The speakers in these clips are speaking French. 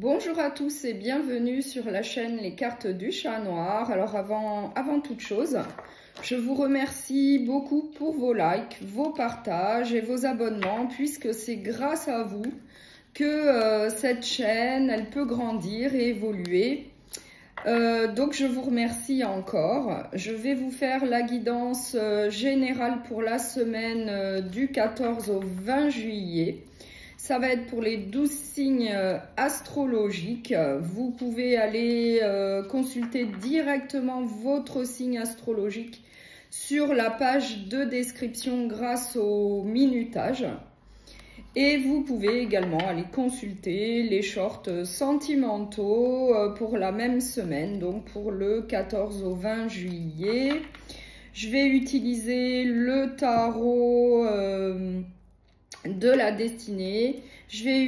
Bonjour à tous et bienvenue sur la chaîne Les Cartes du Chat Noir. Alors avant toute chose, je vous remercie beaucoup pour vos likes, vos partages et vos abonnements puisque c'est grâce à vous que cette chaîne elle peut grandir et évoluer. Donc je vous remercie encore. Je vais vous faire la guidance générale pour la semaine du 14 au 20 juillet. Ça va être pour les 12 signes astrologiques. Vous pouvez aller consulter directement votre signe astrologique sur la page de description grâce au minutage. Et vous pouvez également aller consulter les shorts sentimentaux pour la même semaine, donc pour le 14 au 20 juillet. Je vais utiliser le tarot de la destinée. Je vais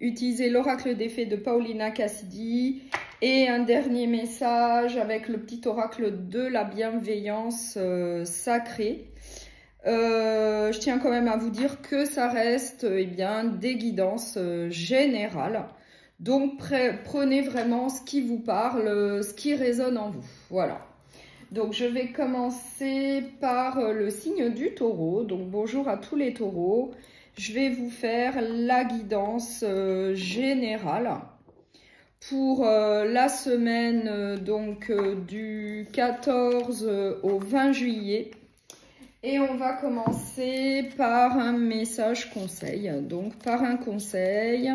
utiliser l'oracle des fées de Paulina Cassidy et un dernier message avec le petit oracle de la bienveillance sacrée. Je tiens quand même à vous dire que ça reste des guidances générales. Donc prenez vraiment ce qui vous parle, ce qui résonne en vous. Voilà. Donc je vais commencer par le signe du taureau. Donc bonjour à tous les taureaux. Je vais vous faire la guidance générale pour la semaine du 14 au 20 juillet. Et on va commencer par un message conseil. Donc par un conseil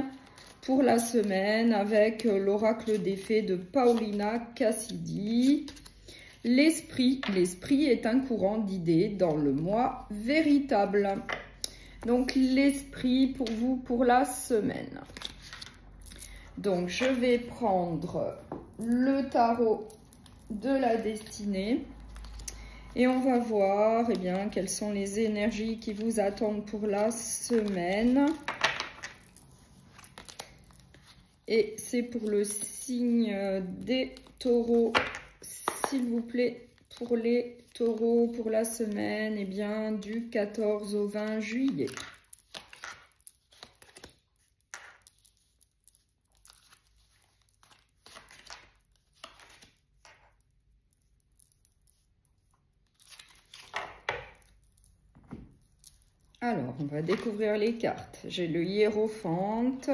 pour la semaine avec l'oracle des fées de Paulina Cassidy. L'esprit est un courant d'idées dans le mois véritable. Donc l'esprit pour vous pour la semaine. Donc je vais prendre le tarot de la destinée et on va voir quelles sont les énergies qui vous attendent pour la semaine. Et c'est pour le signe des taureaux. S'il vous plaît, pour les taureaux, pour la semaine, du 14 au 20 juillet. Alors, on va découvrir les cartes. J'ai le hiérophante,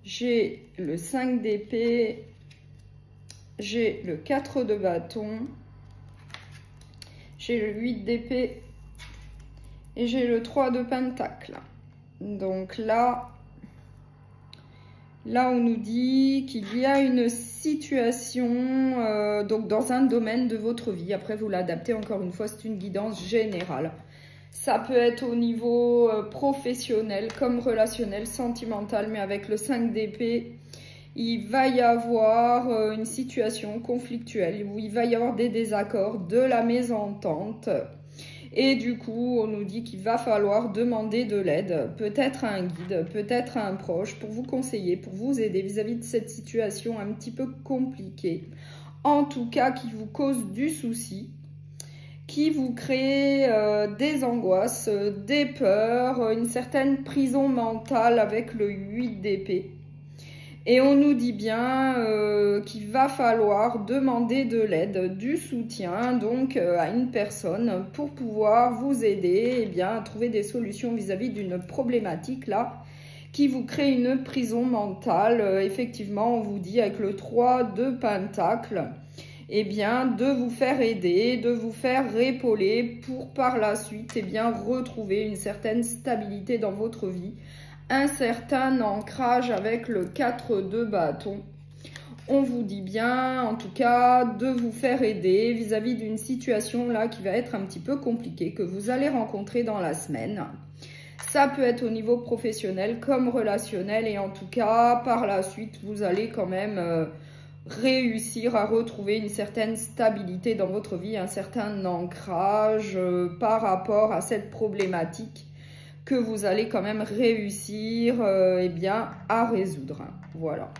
j'ai le 5 d'épée, j'ai le 4 de bâton, j'ai le 8 d'épée et j'ai le 3 de pentacle. Donc là, on nous dit qu'il y a une situation donc dans un domaine de votre vie. Après, vous l'adaptez encore une fois, c'est une guidance générale. Ça peut être au niveau professionnel comme relationnel, sentimental, mais avec le 5 d'épée, il va y avoir une situation conflictuelle où il va y avoir des désaccords, de la mésentente. Et du coup, on nous dit qu'il va falloir demander de l'aide, peut-être à un guide, peut-être à un proche, pour vous conseiller, pour vous aider vis-à-vis de cette situation un petit peu compliquée. En tout cas, qui vous cause du souci, qui vous crée des angoisses, des peurs, une certaine prison mentale avec le 8 d'épée. Et on nous dit bien qu'il va falloir demander de l'aide, du soutien donc à une personne pour pouvoir vous aider à trouver des solutions vis-à-vis d'une problématique là qui vous crée une prison mentale. Effectivement, on vous dit avec le 3 de pentacle, de vous faire aider, de vous faire épauler pour par la suite retrouver une certaine stabilité dans votre vie. Un certain ancrage avec le 4 de bâton. On vous dit bien, en tout cas, de vous faire aider vis-à-vis d'une situation là qui va être un petit peu compliquée, que vous allez rencontrer dans la semaine. Ça peut être au niveau professionnel comme relationnel et en tout cas, par la suite, vous allez quand même réussir à retrouver une certaine stabilité dans votre vie, un certain ancrage par rapport à cette problématique que vous allez quand même réussir à résoudre. Voilà.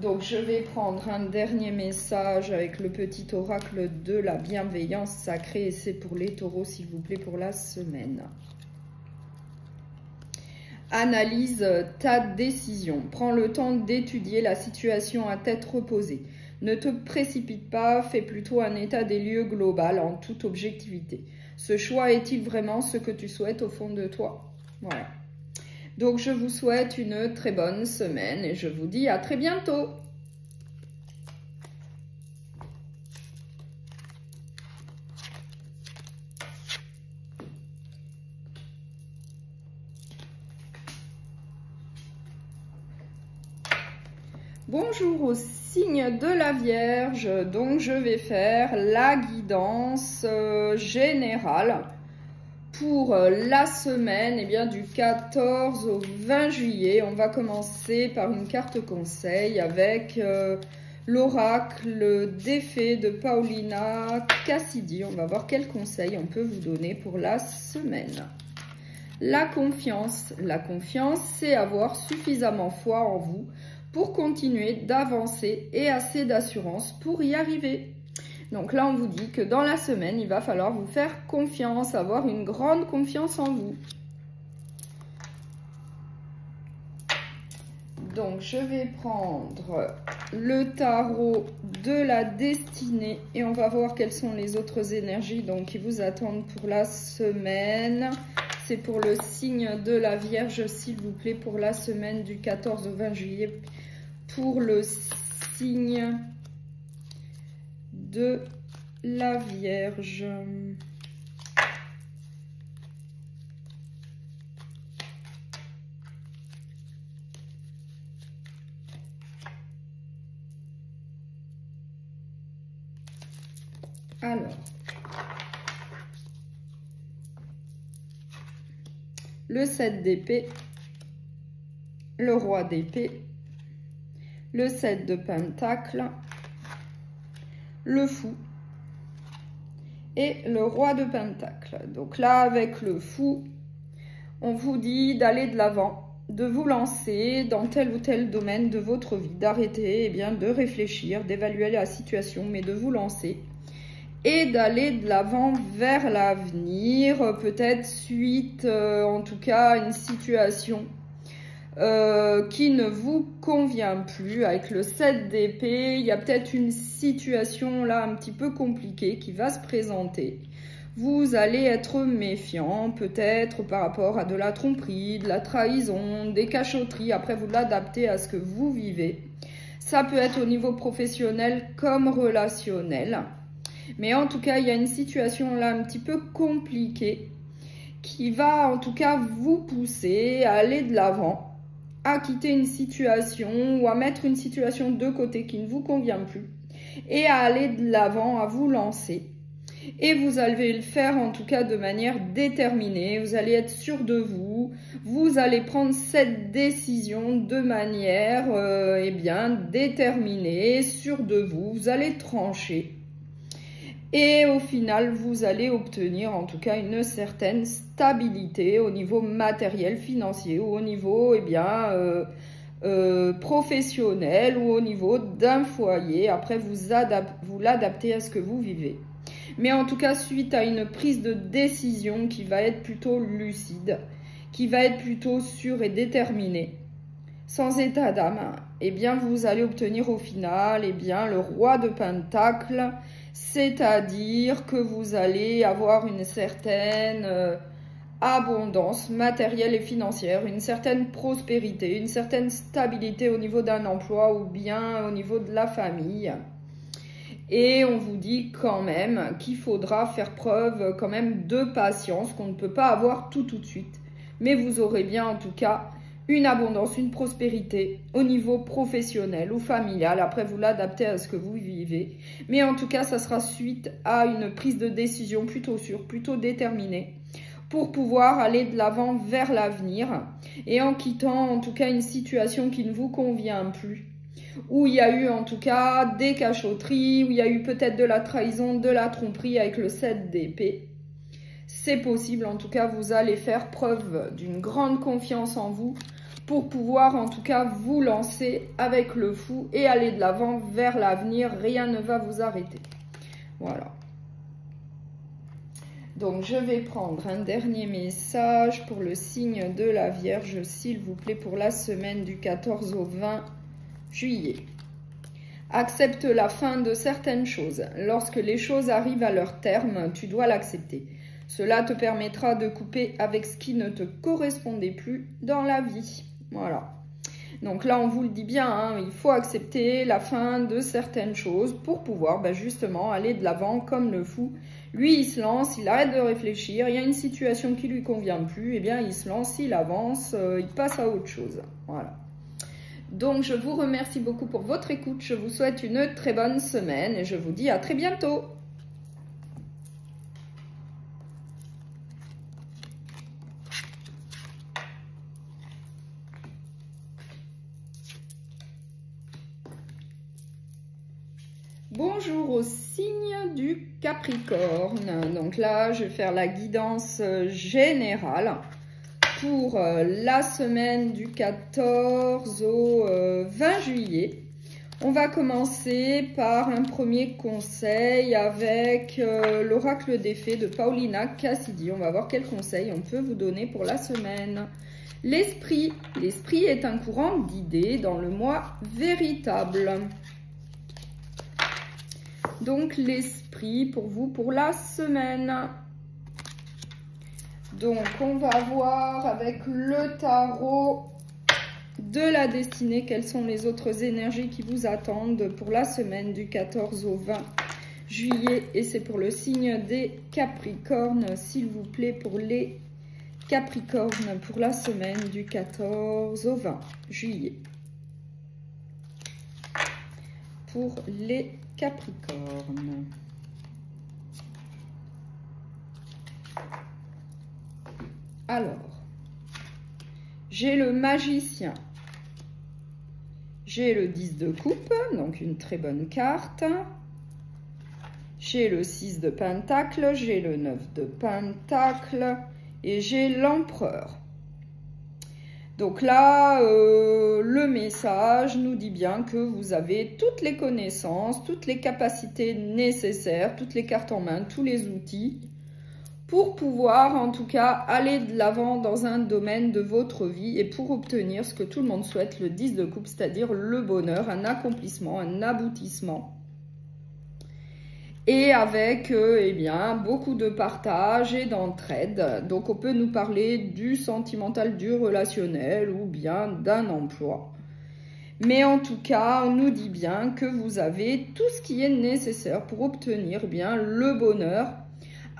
Donc, je vais prendre un dernier message avec le petit oracle de la bienveillance sacrée. Et c'est pour les taureaux, s'il vous plaît, pour la semaine. Analyse ta décision. Prends le temps d'étudier la situation à tête reposée. Ne te précipite pas, fais plutôt un état des lieux global en toute objectivité. Ce choix est-il vraiment ce que tu souhaites au fond de toi? Voilà. Donc, je vous souhaite une très bonne semaine et je vous dis à très bientôt. Bonjour au signe de la Vierge, donc je vais faire la guidance générale pour la semaine du 14 au 20 juillet. On va commencer par une carte conseil avec l'oracle des fées de Paulina Cassidy. On va voir quels conseils on peut vous donner pour la semaine. La confiance, c'est avoir suffisamment foi en vous pour continuer d'avancer et assez d'assurance pour y arriver. Donc là, on vous dit que dans la semaine, il va falloir vous faire confiance, avoir une grande confiance en vous. Donc, je vais prendre le tarot de la destinée et on va voir quelles sont les autres énergies qui vous attendent pour la semaine. C'est pour le signe de la Vierge, s'il vous plaît, pour la semaine du 14 au 20 juillet. Pour le signe de la Vierge. Alors, le 7 d'épée, le roi d'épée, le 7 de pentacle, le fou et le roi de pentacle. Donc là, avec le fou, on vous dit d'aller de l'avant, de vous lancer dans tel ou tel domaine de votre vie, d'arrêter de réfléchir, d'évaluer la situation, mais de vous lancer et d'aller de l'avant vers l'avenir, peut-être suite, en tout cas, à une situation qui ne vous convient plus. Avec le 7 d'épée, il y a peut-être une situation là un petit peu compliquée qui va se présenter. Vous allez être méfiant peut-être par rapport à de la tromperie, de la trahison, des cachotteries. Après, vous l'adaptez à ce que vous vivez. Ça peut être au niveau professionnel comme relationnel. Mais en tout cas, il y a une situation là un petit peu compliquée qui va en tout cas vous pousser à aller de l'avant, à quitter une situation ou à mettre une situation de côté qui ne vous convient plus et à aller de l'avant, à vous lancer. Et vous allez le faire en tout cas de manière déterminée, vous allez être sûr de vous, vous allez prendre cette décision de manière déterminée, sûr de vous, vous allez trancher. Et au final, vous allez obtenir en tout cas une certaine stabilité au niveau matériel, financier ou au niveau professionnel ou au niveau d'un foyer. Après, vous l'adaptez à ce que vous vivez. Mais en tout cas, suite à une prise de décision qui va être plutôt lucide, qui va être plutôt sûre et déterminée, sans état d'âme, vous allez obtenir au final le roi de pentacle. C'est-à-dire que vous allez avoir une certaine abondance matérielle et financière, une certaine prospérité, une certaine stabilité au niveau d'un emploi ou bien au niveau de la famille. Et on vous dit quand même qu'il faudra faire preuve quand même de patience, qu'on ne peut pas avoir tout de suite. Mais vous aurez bien en tout cas une abondance, une prospérité au niveau professionnel ou familial. Après, vous l'adaptez à ce que vous vivez. Mais en tout cas, ça sera suite à une prise de décision plutôt sûre, plutôt déterminée pour pouvoir aller de l'avant vers l'avenir et en quittant en tout cas une situation qui ne vous convient plus, où il y a eu en tout cas des cachotteries, où il y a eu peut-être de la trahison, de la tromperie avec le 7 d'épée. C'est possible, en tout cas, vous allez faire preuve d'une grande confiance en vous pour pouvoir en tout cas vous lancer avec le fou et aller de l'avant vers l'avenir. Rien ne va vous arrêter. Voilà. Donc, je vais prendre un dernier message pour le signe de la Vierge, s'il vous plaît, pour la semaine du 14 au 20 juillet. Accepte la fin de certaines choses. Lorsque les choses arrivent à leur terme, tu dois l'accepter. Cela te permettra de couper avec ce qui ne te correspondait plus dans la vie. Voilà. Donc là, on vous le dit bien, hein, il faut accepter la fin de certaines choses pour pouvoir justement aller de l'avant comme le fou. Lui, il se lance, il arrête de réfléchir, il y a une situation qui lui convient plus, eh bien il se lance, il avance, il passe à autre chose. Voilà. Donc, je vous remercie beaucoup pour votre écoute. Je vous souhaite une très bonne semaine et je vous dis à très bientôt. Bonjour au signe du Capricorne. Donc là, je vais faire la guidance générale pour la semaine du 14 au 20 juillet. On va commencer par un premier conseil avec l'oracle des fées de Paulina Cassidy. On va voir quel conseil on peut vous donner pour la semaine. L'esprit. L'esprit est un courant d'idées dans le mois véritable. Donc l'esprit pour vous pour la semaine. Donc, on va voir avec le tarot de la destinée quelles sont les autres énergies qui vous attendent pour la semaine du 14 au 20 juillet. Et c'est pour le signe des Capricornes, s'il vous plaît, pour les Capricornes, pour la semaine du 14 au 20 juillet. Pour les Capricornes. Alors, j'ai le magicien, j'ai le 10 de coupe, donc une très bonne carte, j'ai le 6 de pentacle, j'ai le 9 de pentacle et j'ai l'empereur. Donc là, le message nous dit bien que vous avez toutes les connaissances, toutes les capacités nécessaires, toutes les cartes en main, tous les outils pour pouvoir en tout cas aller de l'avant dans un domaine de votre vie et pour obtenir ce que tout le monde souhaite, le 10 de coupe, c'est-à-dire le bonheur, un accomplissement, un aboutissement. Et avec eh bien, beaucoup de partage et d'entraide. Donc on peut nous parler du sentimental, du relationnel ou bien d'un emploi. Mais en tout cas, on nous dit bien que vous avez tout ce qui est nécessaire pour obtenir bien le bonheur,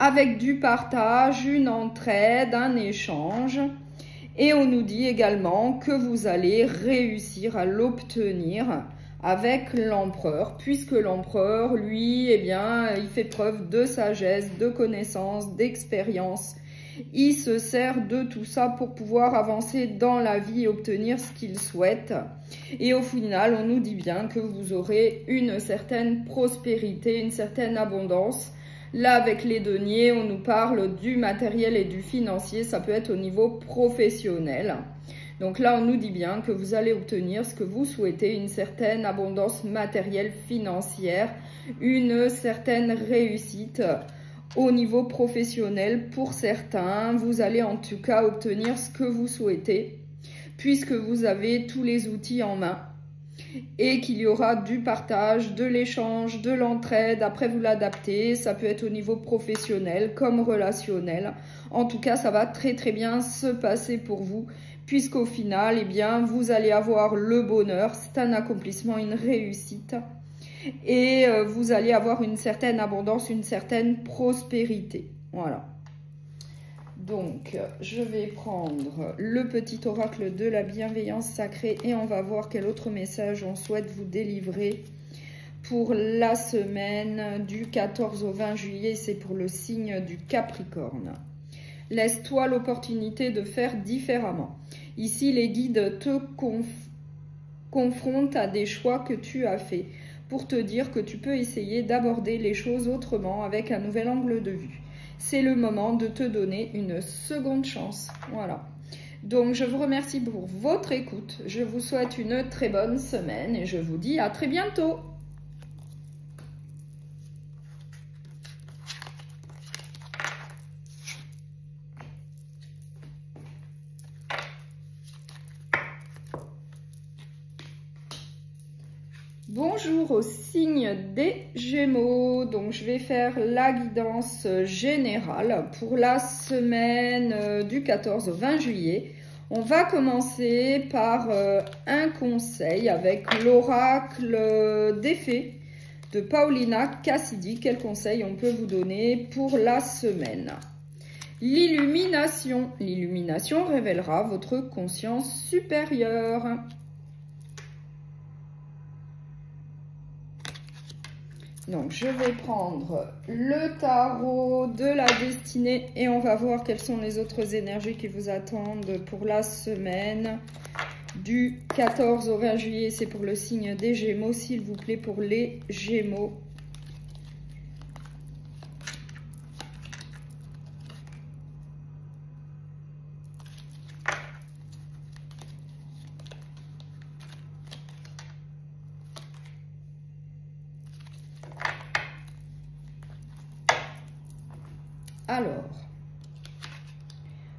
avec du partage, une entraide, un échange. Et on nous dit également que vous allez réussir à l'obtenir avec l'empereur, puisque l'empereur, lui, eh bien, il fait preuve de sagesse, de connaissance, d'expérience. Il se sert de tout ça pour pouvoir avancer dans la vie et obtenir ce qu'il souhaite. Et au final, on nous dit bien que vous aurez une certaine prospérité, une certaine abondance. Là, avec les deniers, on nous parle du matériel et du financier. Ça peut être au niveau professionnel. Donc là, on nous dit bien que vous allez obtenir ce que vous souhaitez, une certaine abondance matérielle, financière, une certaine réussite au niveau professionnel. Pour certains, vous allez en tout cas obtenir ce que vous souhaitez, puisque vous avez tous les outils en main. Et qu'il y aura du partage, de l'échange, de l'entraide. Après, vous l'adaptez. Ça peut être au niveau professionnel comme relationnel. En tout cas, ça va très très bien se passer pour vous. Puisqu'au final, eh bien, vous allez avoir le bonheur. C'est un accomplissement, une réussite. Et vous allez avoir une certaine abondance, une certaine prospérité. Voilà. Donc, je vais prendre le petit oracle de la bienveillance sacrée et on va voir quel autre message on souhaite vous délivrer pour la semaine du 14 au 20 juillet. C'est pour le signe du Capricorne. Laisse-toi l'opportunité de faire différemment. Ici, les guides te confrontent à des choix que tu as faits pour te dire que tu peux essayer d'aborder les choses autrement avec un nouvel angle de vue. C'est le moment de te donner une seconde chance. Voilà. Donc, je vous remercie pour votre écoute. Je vous souhaite une très bonne semaine et je vous dis à très bientôt. Bonjour au signe des Gémeaux, donc je vais faire la guidance générale pour la semaine du 14 au 20 juillet. On va commencer par un conseil avec l'oracle des fées de Paulina Cassidy. Quel conseil on peut vous donner pour la semaine? L'illumination. L'illumination révélera votre conscience supérieure. Donc, je vais prendre le tarot de la destinée et on va voir quelles sont les autres énergies qui vous attendent pour la semaine du 14 au 20 juillet. C'est pour le signe des Gémeaux, s'il vous plaît, pour les Gémeaux. Alors,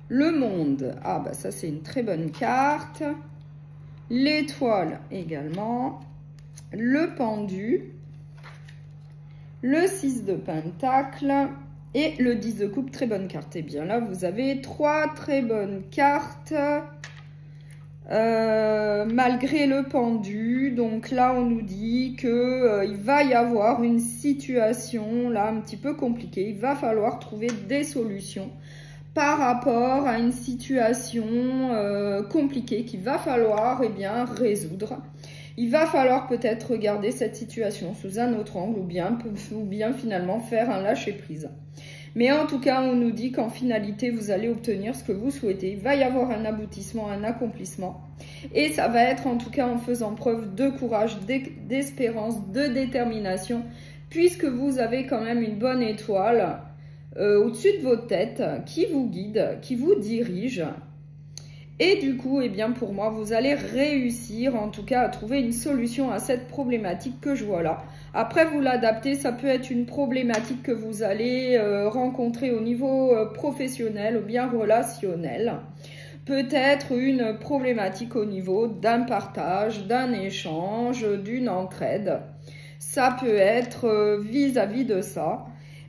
le monde, ah bah ça c'est une très bonne carte. L'étoile également. Le pendu. Le 6 de pentacle. Et le 10 de coupe, très bonne carte. Et bien là, vous avez 3 très bonnes cartes. Malgré le pendu, donc là on nous dit que il va y avoir une situation là un petit peu compliquée. Il va falloir trouver des solutions par rapport à une situation compliquée qu'il va falloir bien résoudre. Il va falloir peut-être regarder cette situation sous un autre angle ou bien finalement faire un lâcher prise. Mais en tout cas, on nous dit qu'en finalité, vous allez obtenir ce que vous souhaitez. Il va y avoir un aboutissement, un accomplissement. Et ça va être en tout cas en faisant preuve de courage, d'espérance, de détermination, puisque vous avez quand même une bonne étoile au-dessus de votre tête qui vous guide, qui vous dirige. Et du coup, eh bien pour moi, vous allez réussir en tout cas à trouver une solution à cette problématique que je vois là. Après, vous l'adaptez, ça peut être une problématique que vous allez rencontrer au niveau professionnel ou bien relationnel. Peut-être une problématique au niveau d'un partage, d'un échange, d'une entraide. Ça peut être vis-à-vis de ça.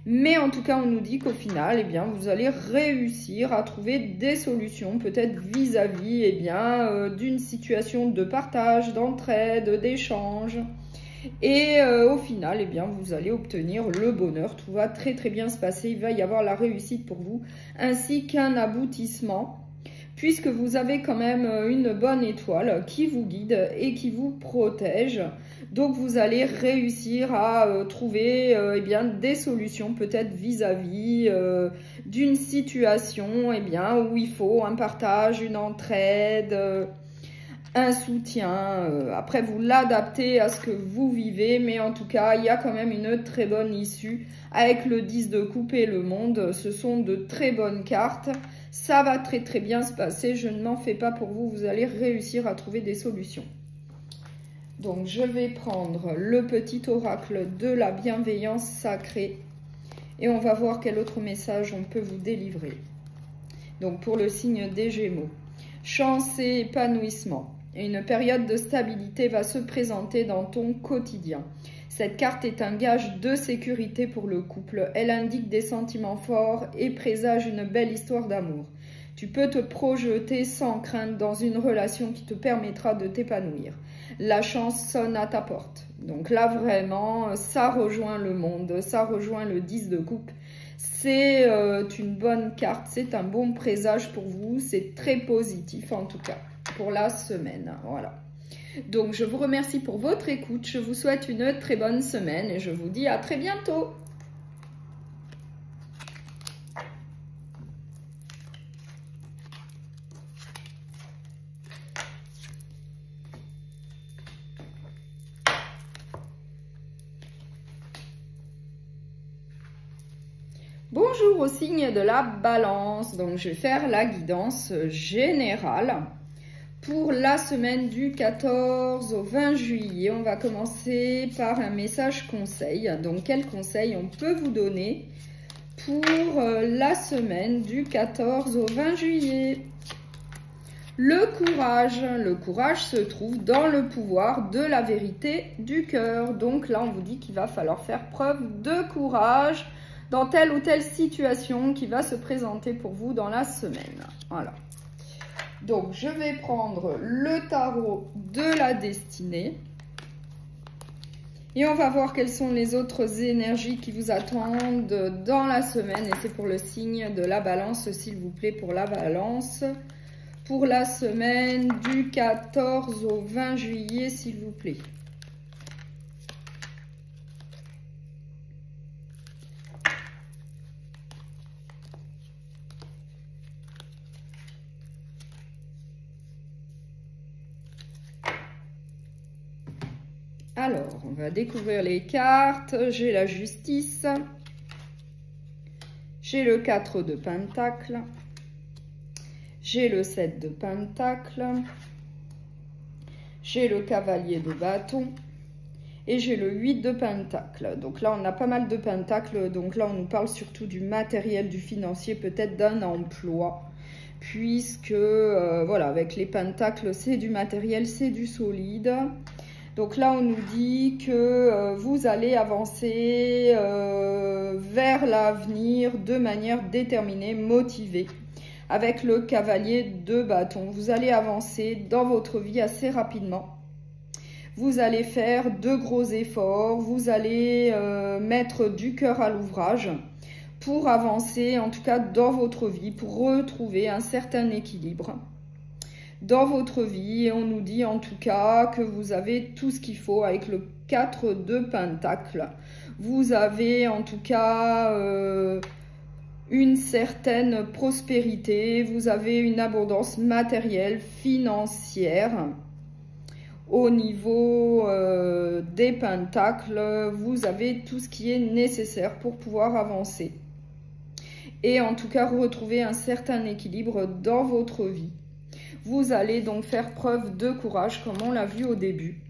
Mais en tout cas, on nous dit qu'au final, eh bien, vous allez réussir à trouver des solutions, peut-être vis-à-vis d'une situation de partage, d'entraide, d'échange. Et au final, eh bien, vous allez obtenir le bonheur. Tout va très très bien se passer. Il va y avoir la réussite pour vous, ainsi qu'un aboutissement, puisque vous avez quand même une bonne étoile qui vous guide et qui vous protège. Donc, vous allez réussir à trouver des solutions, peut-être vis-à-vis d'une situation où il faut un partage, une entraide, un soutien. Après, vous l'adaptez à ce que vous vivez, mais en tout cas, il y a quand même une très bonne issue. Avec le 10 de coupe et le monde, ce sont de très bonnes cartes. Ça va très très bien se passer, je ne m'en fais pas pour vous, vous allez réussir à trouver des solutions. Donc, je vais prendre le petit oracle de la bienveillance sacrée et on va voir quel autre message on peut vous délivrer. Donc, pour le signe des Gémeaux, chance et épanouissement. Et une période de stabilité va se présenter dans ton quotidien. Cette carte est un gage de sécurité pour le couple. Elle indique des sentiments forts et présage une belle histoire d'amour. Tu peux te projeter sans crainte dans une relation qui te permettra de t'épanouir. La chance sonne à ta porte. Donc là, vraiment, ça rejoint le monde, ça rejoint le 10 de coupe. C'est une bonne carte, c'est un bon présage pour vous. C'est très positif, en tout cas, pour la semaine. Voilà. Donc, je vous remercie pour votre écoute. Je vous souhaite une très bonne semaine et je vous dis à très bientôt. Bonjour au signe de la balance, donc je vais faire la guidance générale pour la semaine du 14 au 20 juillet. On va commencer par un message conseil. Donc quel conseil on peut vous donner pour la semaine du 14 au 20 juillet? Le courage se trouve dans le pouvoir de la vérité du cœur. Donc là, on vous dit qu'il va falloir faire preuve de courage dans telle ou telle situation qui va se présenter pour vous dans la semaine. Voilà. Donc, je vais prendre le tarot de la destinée. Et on va voir quelles sont les autres énergies qui vous attendent dans la semaine. Et c'est pour le signe de la balance, s'il vous plaît, pour la balance. Pour la semaine du 14 au 20 juillet, s'il vous plaît. Alors, on va découvrir les cartes. J'ai la justice. J'ai le 4 de Pentacle. J'ai le 7 de Pentacle. J'ai le cavalier de bâton. Et j'ai le 8 de Pentacle. Donc là, on a pas mal de Pentacles. Donc là, on nous parle surtout du matériel, du financier, peut-être d'un emploi. Puisque, voilà, avec les Pentacles, c'est du matériel, c'est du solide. Donc là, on nous dit que vous allez avancer vers l'avenir de manière déterminée, motivée. Avec le cavalier de bâton, vous allez avancer dans votre vie assez rapidement. Vous allez faire de gros efforts, vous allez mettre du cœur à l'ouvrage pour avancer, en tout cas dans votre vie, pour retrouver un certain équilibre dans votre vie. Et on nous dit en tout cas que vous avez tout ce qu'il faut avec le 4 de Pentacle. Vous avez en tout cas une certaine prospérité, vous avez une abondance matérielle, financière. Au niveau des Pentacles, vous avez tout ce qui est nécessaire pour pouvoir avancer. Et en tout cas retrouver un certain équilibre dans votre vie. Vous allez donc faire preuve de courage, comme on l'a vu au début,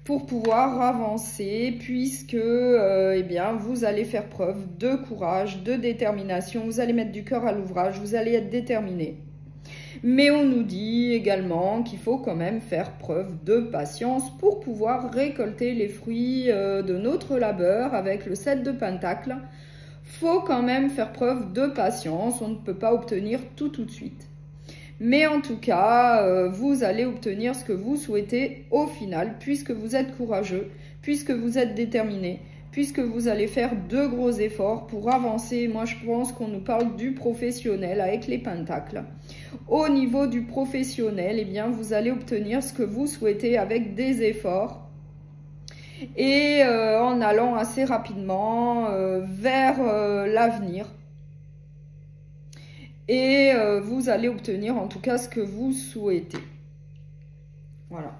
pour pouvoir avancer, puisque eh bien, vous allez faire preuve de courage, de détermination, vous allez mettre du cœur à l'ouvrage, vous allez être déterminé. Mais on nous dit également qu'il faut quand même faire preuve de patience pour pouvoir récolter les fruits de notre labeur avec le 7 de Pentacle. Il faut quand même faire preuve de patience, on ne peut pas obtenir tout de suite. Mais en tout cas, vous allez obtenir ce que vous souhaitez au final, puisque vous êtes courageux, puisque vous êtes déterminé, puisque vous allez faire de gros efforts pour avancer. Moi, je pense qu'on nous parle du professionnel avec les Pentacles. Au niveau du professionnel, eh bien, vous allez obtenir ce que vous souhaitez avec des efforts et en allant assez rapidement vers l'avenir. Et vous allez obtenir en tout cas ce que vous souhaitez. Voilà.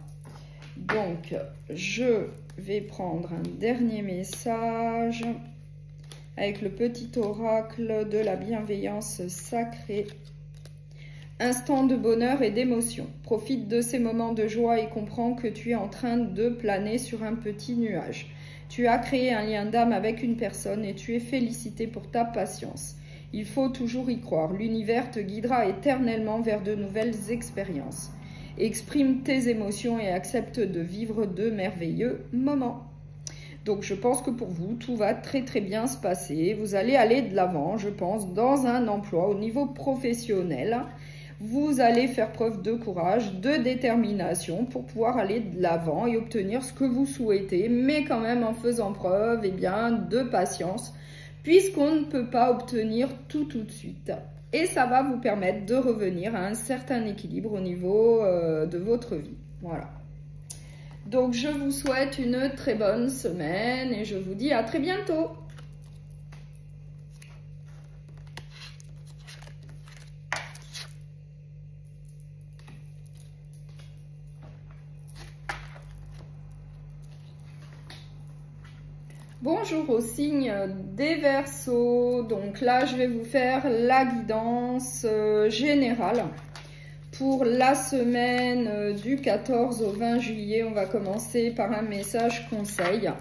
Donc, je vais prendre un dernier message avec le petit oracle de la bienveillance sacrée. Instant de bonheur et d'émotion. Profite de ces moments de joie et comprends que tu es en train de planer sur un petit nuage. Tu as créé un lien d'âme avec une personne et tu es félicité pour ta patience. Il faut toujours y croire. L'univers te guidera éternellement vers de nouvelles expériences. Exprime tes émotions et accepte de vivre de merveilleux moments. Donc, je pense que pour vous, tout va très très bien se passer. Vous allez aller de l'avant, je pense, dans un emploi au niveau professionnel. Vous allez faire preuve de courage, de détermination pour pouvoir aller de l'avant et obtenir ce que vous souhaitez, mais quand même en faisant preuve eh bien, de patience, puisqu'on ne peut pas obtenir tout de suite. Et ça va vous permettre de revenir à un certain équilibre au niveau de votre vie. Voilà. Donc, je vous souhaite une très bonne semaine et je vous dis à très bientôt. Bonjour au signe des Verseaux. Donc là, je vais vous faire la guidance générale pour la semaine du 14 au 20 juillet. On va commencer par un message conseil.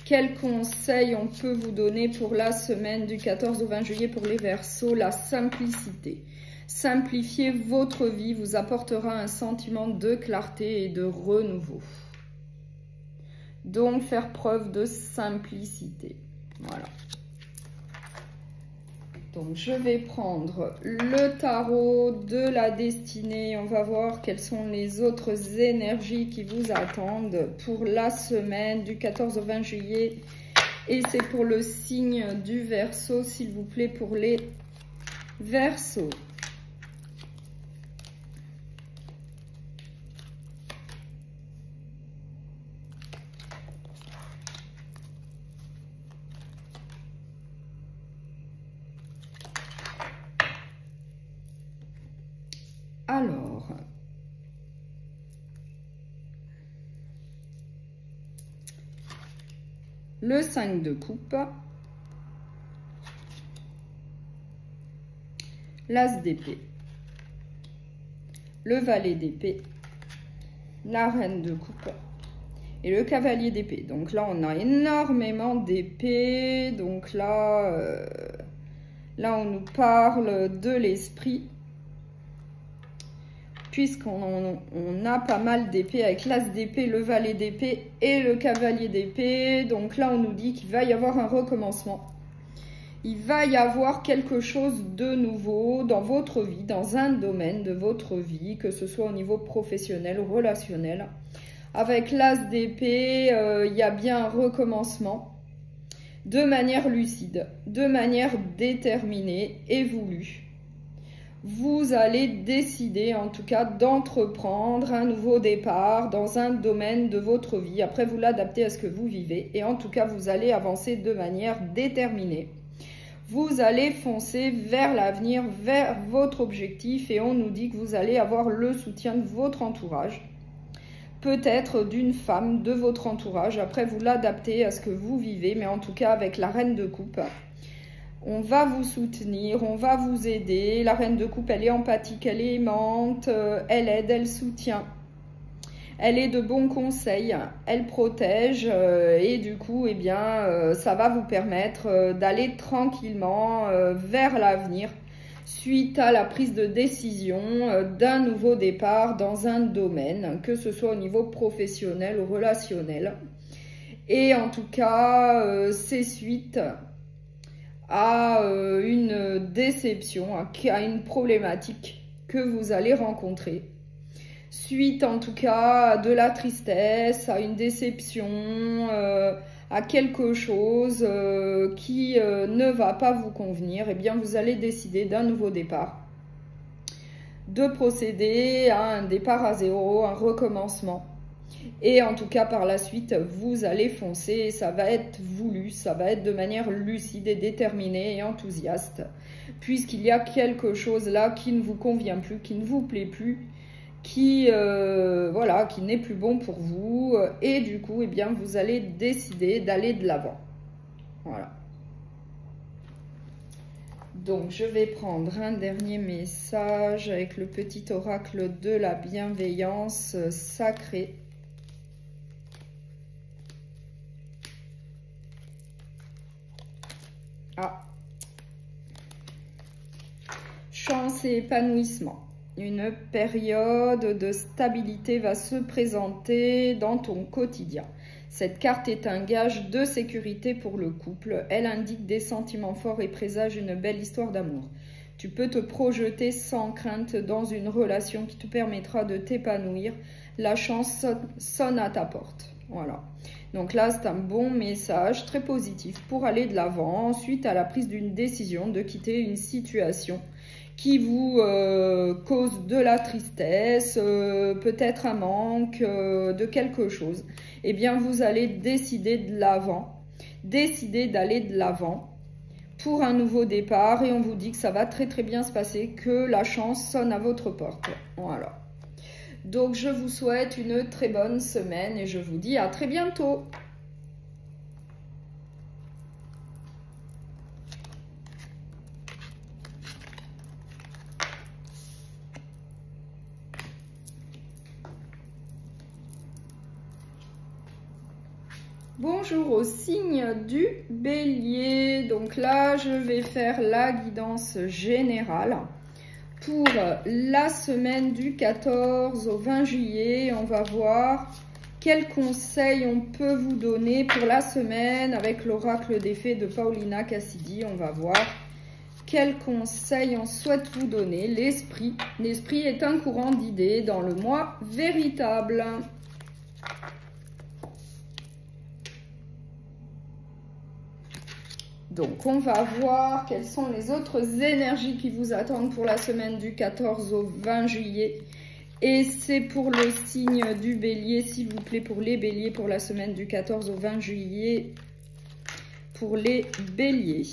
Quel conseil on peut vous donner pour la semaine du 14 au 20 juillet pour les Verseaux? La simplicité. simplifier votre vie, vous apportera un sentiment de clarté et de renouveau. Donc, faire preuve de simplicité. Voilà. Donc, je vais prendre le tarot de la destinée. On va voir quelles sont les autres énergies qui vous attendent pour la semaine du 14 au 20 juillet. Et c'est pour le signe du Verseau, s'il vous plaît, pour les Verseaux. Alors, le 5 de coupe, l'as d'épée, le valet d'épée, la reine de coupe et le cavalier d'épée. Donc là, on a énormément d'épées. Donc là, là, on nous parle de l'esprit. Puisqu'on a pas mal d'épées avec l'as d'épée, le valet d'épée et le cavalier d'épée. Donc là, on nous dit qu'il va y avoir un recommencement. Il va y avoir quelque chose de nouveau dans votre vie, dans un domaine de votre vie, que ce soit au niveau professionnel ou relationnel. Avec l'as d'épée, il y a bien un recommencement de manière lucide, de manière déterminée et voulue. Vous allez décider en tout cas d'entreprendre un nouveau départ dans un domaine de votre vie. Après, vous l'adaptez à ce que vous vivez et en tout cas, vous allez avancer de manière déterminée. Vous allez foncer vers l'avenir, vers votre objectif et on nous dit que vous allez avoir le soutien de votre entourage. Peut-être d'une femme de votre entourage. Après, vous l'adaptez à ce que vous vivez, mais en tout cas avec la reine de coupe. On va vous soutenir, on va vous aider. La reine de coupe, elle est empathique, elle est aimante, elle aide, elle soutient. Elle est de bons conseils, elle protège et du coup, eh bien, ça va vous permettre d'aller tranquillement vers l'avenir suite à la prise de décision d'un nouveau départ dans un domaine, que ce soit au niveau professionnel ou relationnel. Et en tout cas, c'est suite à une déception, à une problématique que vous allez rencontrer. Suite en tout cas à de la tristesse, à une déception, à quelque chose qui ne va pas vous convenir, eh bien vous allez décider d'un nouveau départ, de procéder à un départ à zéro, un recommencement. Et en tout cas, par la suite, vous allez foncer et ça va être voulu, ça va être de manière lucide et déterminée et enthousiaste, puisqu'il y a quelque chose là qui ne vous convient plus, qui ne vous plaît plus, qui voilà, qui n'est plus bon pour vous. Et du coup, eh bien, vous allez décider d'aller de l'avant. Voilà. Donc, je vais prendre un dernier message avec le petit oracle de la bienveillance sacrée. Ah. Chance et épanouissement. Une période de stabilité va se présenter dans ton quotidien. Cette carte est un gage de sécurité pour le couple. Elle indique des sentiments forts et présage une belle histoire d'amour. Tu peux te projeter sans crainte dans une relation qui te permettra de t'épanouir. La chance sonne à ta porte. Voilà. Donc là, c'est un bon message, très positif pour aller de l'avant, suite à la prise d'une décision de quitter une situation qui vous cause de la tristesse, peut-être un manque de quelque chose. Eh bien, vous allez décider de l'avant, décider d'aller de l'avant pour un nouveau départ. Et on vous dit que ça va très très bien se passer, que la chance sonne à votre porte. Voilà. Donc, je vous souhaite une très bonne semaine et je vous dis à très bientôt. Bonjour au signe du Bélier. Donc là, je vais faire la guidance générale pour la semaine du 14 au 20 juillet. On va voir quels conseils on peut vous donner pour la semaine avec l'oracle des fées de Paulina Cassidy. On va voir quels conseils on souhaite vous donner. L'esprit. L'esprit est un courant d'idées dans le mois véritable. Donc, on va voir quelles sont les autres énergies qui vous attendent pour la semaine du 14 au 20 juillet. Et c'est pour le signe du bélier, s'il vous plaît, pour les béliers, pour la semaine du 14 au 20 juillet, pour les béliers.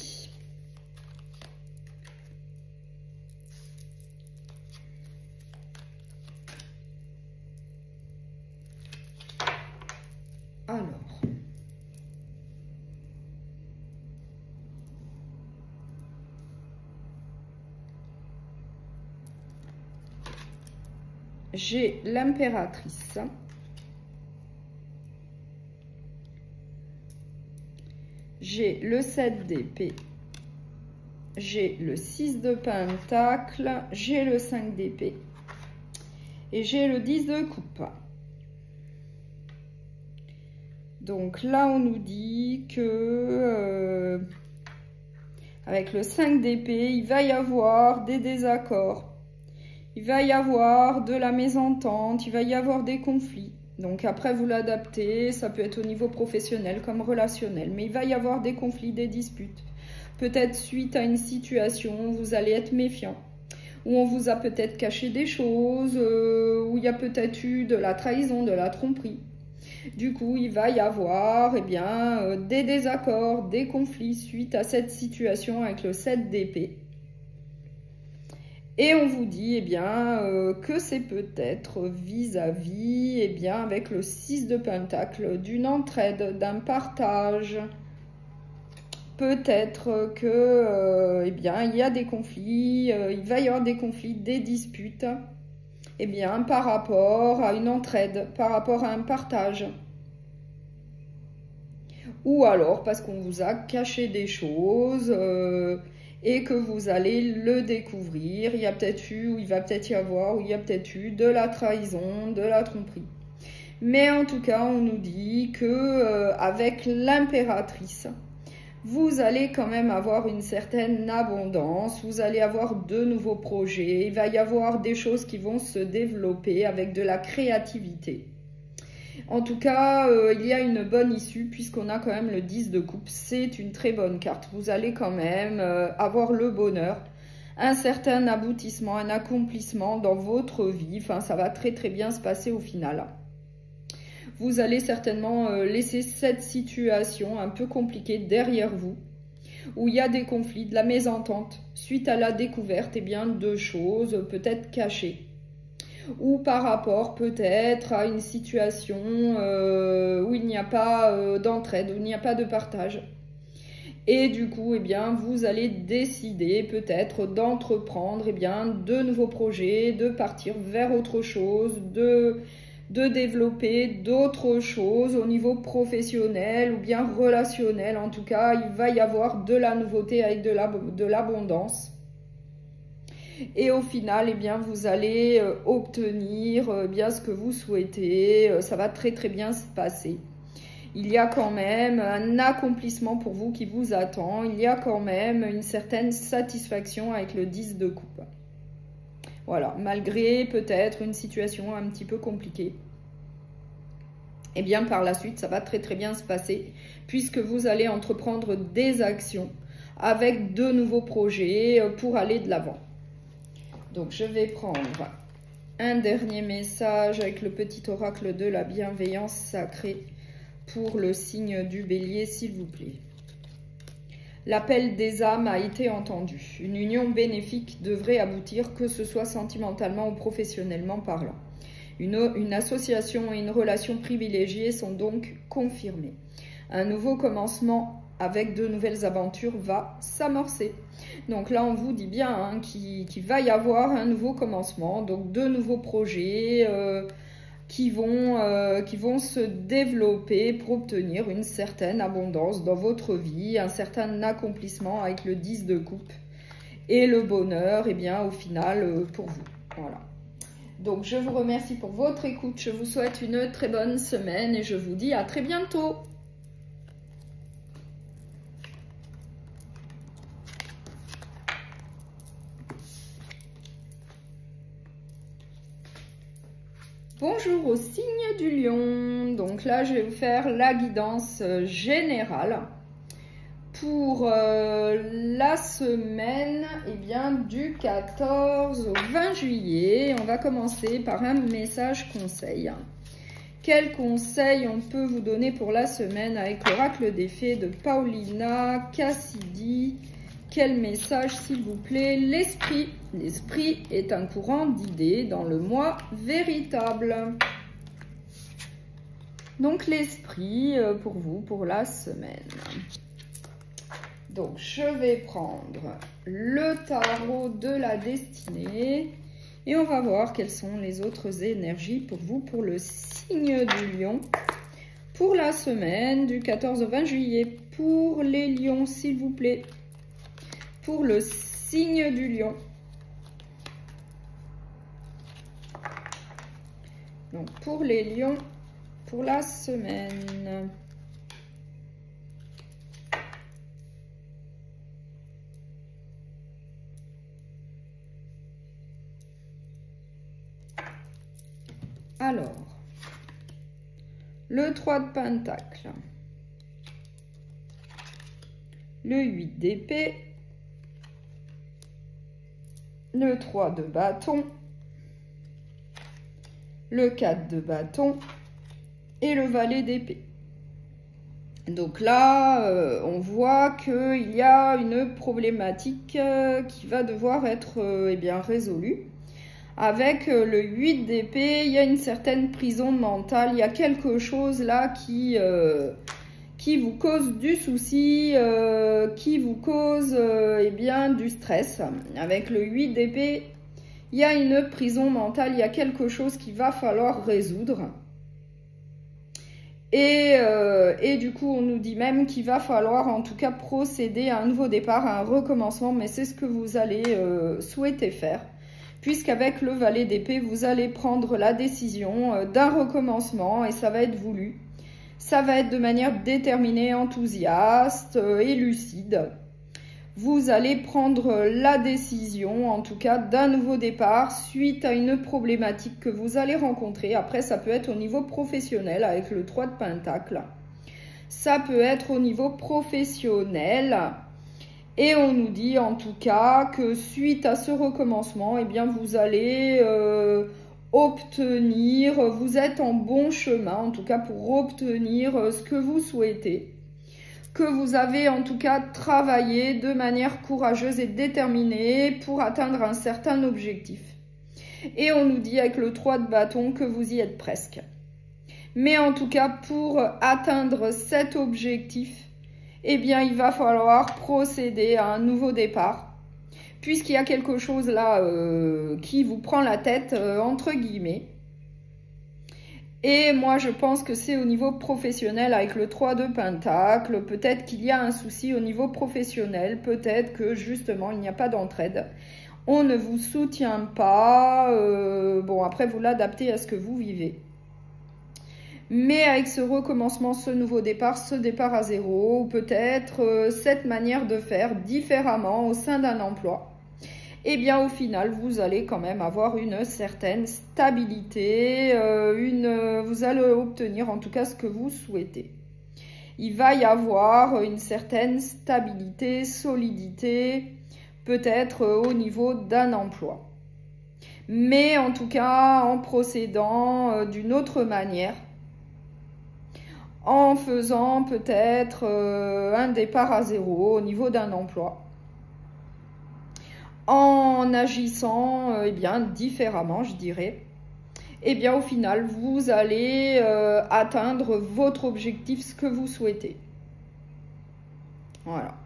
Alors, j'ai l'impératrice, j'ai le 7 d'épée, j'ai le 6 de pentacle, j'ai le 5 d'épée et j'ai le 10 de coupe. Donc là, on nous dit que avec le 5 d'épée, il va y avoir des désaccords. Il va y avoir de la mésentente, il va y avoir des conflits. Donc après, vous l'adaptez, ça peut être au niveau professionnel comme relationnel. Mais il va y avoir des conflits, des disputes. Peut-être suite à une situation où vous allez être méfiant. Où on vous a peut-être caché des choses, où il y a peut-être eu de la trahison, de la tromperie. Du coup, il va y avoir des désaccords, des conflits suite à cette situation avec le 7 d'épée. Et on vous dit que c'est peut-être vis-à-vis avec le 6 de pentacle d'une entraide, d'un partage. Peut-être que il y a des conflits, il va y avoir des conflits, des disputes par rapport à une entraide, par rapport à un partage. Ou alors parce qu'on vous a caché des choses et que vous allez le découvrir. Il y a peut-être eu, ou il va peut-être y avoir, ou il y a peut-être eu de la trahison, de la tromperie. Mais en tout cas, on nous dit que avec l'impératrice, vous allez quand même avoir une certaine abondance, vous allez avoir de nouveaux projets, il va y avoir des choses qui vont se développer avec de la créativité. En tout cas, il y a une bonne issue puisqu'on a quand même le 10 de coupe. C'est une très bonne carte. Vous allez quand même avoir le bonheur, un certain aboutissement, un accomplissement dans votre vie. Enfin, ça va très très bien se passer au final. Vous allez certainement laisser cette situation un peu compliquée derrière vous, où il y a des conflits, de la mésentente, suite à la découverte de choses peut-être cachées. Ou par rapport peut-être à une situation où il n'y a pas d'entraide, où il n'y a pas de partage. Et du coup, vous allez décider peut-être d'entreprendre de nouveaux projets, de partir vers autre chose, de développer d'autres choses au niveau professionnel ou bien relationnel. En tout cas, il va y avoir de la nouveauté avec de l'abondance. Et au final, vous allez obtenir ce que vous souhaitez. Ça va très très bien se passer. Il y a quand même un accomplissement pour vous qui vous attend. Il y a quand même une certaine satisfaction avec le 10 de coupe. Voilà, malgré peut-être une situation un petit peu compliquée. Par la suite, ça va très très bien se passer puisque vous allez entreprendre des actions avec de nouveaux projets pour aller de l'avant. Donc, je vais prendre un dernier message avec le petit oracle de la bienveillance sacrée pour le signe du bélier, s'il vous plaît. L'appel des âmes a été entendu. Une union bénéfique devrait aboutir, que ce soit sentimentalement ou professionnellement parlant. Une association et une relation privilégiée sont donc confirmées. Un nouveau commencement avec de nouvelles aventures va s'amorcer. Donc là, on vous dit bien qu'il va y avoir un nouveau commencement, donc de nouveaux projets qui vont se développer pour obtenir une certaine abondance dans votre vie, un certain accomplissement avec le 10 de coupe. et le bonheur, et bien au final, pour vous. Voilà. Donc, je vous remercie pour votre écoute. Je vous souhaite une très bonne semaine et je vous dis à très bientôt. Bonjour au signe du lion. Donc là, je vais vous faire la guidance générale pour la semaine du 14 au 20 juillet. On va commencer par un message conseil. Quel conseil on peut vous donner pour la semaine avec l'oracle des fées de Paulina Cassidy? Quel message, s'il vous plaît? L'esprit. L'esprit est un courant d'idées dans le moi véritable. Donc, l'esprit pour vous, pour la semaine. Donc, je vais prendre le tarot de la destinée. Et on va voir quelles sont les autres énergies pour vous, pour le signe du lion. Pour la semaine du 14 au 20 juillet. Pour les lions, s'il vous plaît. Pour le signe du lion. Donc, pour les lions, pour la semaine. Alors, le 3 de Pentacle, le 8 d'épée, le 3 de bâton, le 4 de bâton et le valet d'épée. Donc là, on voit qu'il y a une problématique qui va devoir être résolue. Avec le 8 d'épée, il y a une certaine prison mentale, il y a quelque chose là qui vous cause du souci, qui vous cause du stress. Avec le 8 d'épée, il y a une prison mentale, il y a quelque chose qu'il va falloir résoudre. Et du coup, on nous dit même qu'il va falloir en tout cas procéder à un nouveau départ, à un recommencement, mais c'est ce que vous allez souhaiter faire. Puisqu'avec le valet d'épée, vous allez prendre la décision d'un recommencement et ça va être voulu. Ça va être de manière déterminée, enthousiaste et lucide. Vous allez prendre la décision, en tout cas, d'un nouveau départ suite à une problématique que vous allez rencontrer. Après, ça peut être au niveau professionnel avec le 3 de Pentacle. Ça peut être au niveau professionnel. Et on nous dit en tout cas que suite à ce recommencement, vous allez obtenir, vous êtes en bon chemin en tout cas pour obtenir ce que vous souhaitez. Que vous avez en tout cas travaillé de manière courageuse et déterminée pour atteindre un certain objectif. Et on nous dit avec le 3 de bâton que vous y êtes presque. Mais en tout cas pour atteindre cet objectif, il va falloir procéder à un nouveau départ, puisqu'il y a quelque chose là qui vous prend la tête, entre guillemets. Et moi, je pense que c'est au niveau professionnel avec le 3 de Pentacle. Peut-être qu'il y a un souci au niveau professionnel, peut-être que justement, il n'y a pas d'entraide. On ne vous soutient pas. Bon, après, vous l'adaptez à ce que vous vivez. Mais avec ce recommencement, ce nouveau départ, ce départ à zéro, ou peut-être cette manière de faire différemment au sein d'un emploi, au final, vous allez quand même avoir une certaine stabilité, vous allez obtenir en tout cas ce que vous souhaitez. Il va y avoir une certaine stabilité, solidité, peut-être au niveau d'un emploi. Mais en tout cas, en procédant d'une autre manière, en faisant peut-être un départ à zéro au niveau d'un emploi, en agissant différemment, je dirais, au final, vous allez atteindre votre objectif, ce que vous souhaitez. Voilà.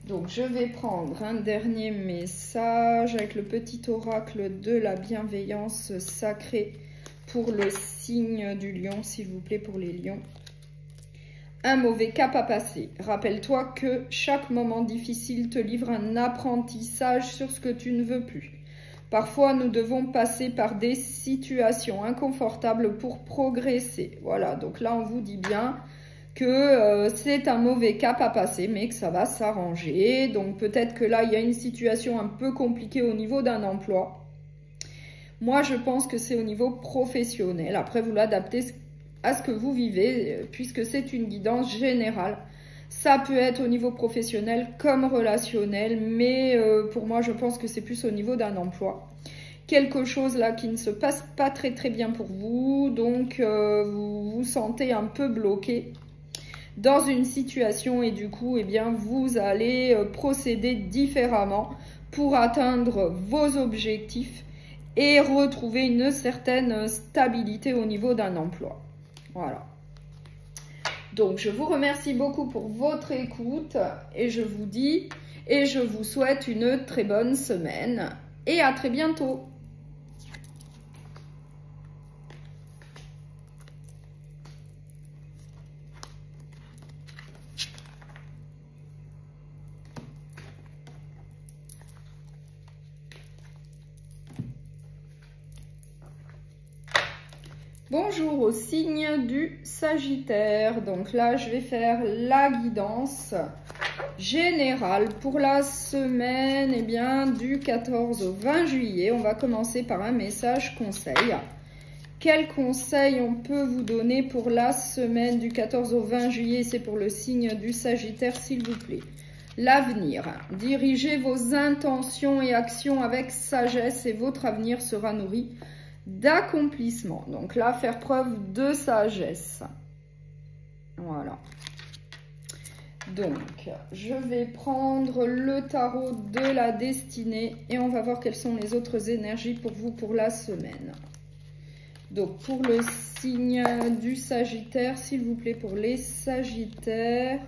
Donc, je vais prendre un dernier message avec le petit oracle de la bienveillance sacrée pour le signe du lion, s'il vous plaît, pour les lions. un mauvais cap à passer. Rappelle-toi que chaque moment difficile te livre un apprentissage sur ce que tu ne veux plus. Parfois, nous devons passer par des situations inconfortables pour progresser. Voilà, donc là, on vous dit bien que c'est un mauvais cap à passer, mais que ça va s'arranger. Donc peut-être que là, il y a une situation un peu compliquée au niveau d'un emploi. Moi, je pense que c'est au niveau professionnel. Après, vous l'adaptez à ce que vous vivez, puisque c'est une guidance générale. Ça peut être au niveau professionnel comme relationnel, mais pour moi, je pense que c'est plus au niveau d'un emploi. Quelque chose là qui ne se passe pas très bien pour vous, donc vous vous sentez un peu bloqué dans une situation et du coup, eh bien, vous allez procéder différemment pour atteindre vos objectifs et retrouver une certaine stabilité au niveau d'un emploi. Voilà. Donc, je vous remercie beaucoup pour votre écoute et je vous dis et je vous souhaite une très bonne semaine et à très bientôt. Bonjour au signe du Sagittaire. Donc là, je vais faire la guidance générale pour la semaine du 14 au 20 juillet. On va commencer par un message conseil. Quel conseil on peut vous donner pour la semaine du 14 au 20 juillet? C'est pour le signe du Sagittaire, s'il vous plaît. L'avenir. Dirigez vos intentions et actions avec sagesse et votre avenir sera nourri d'accomplissement. Donc là, faire preuve de sagesse. Voilà. Donc, je vais prendre le tarot de la destinée et on va voir quelles sont les autres énergies pour vous pour la semaine. Donc, pour le signe du Sagittaire, s'il vous plaît, pour les Sagittaires,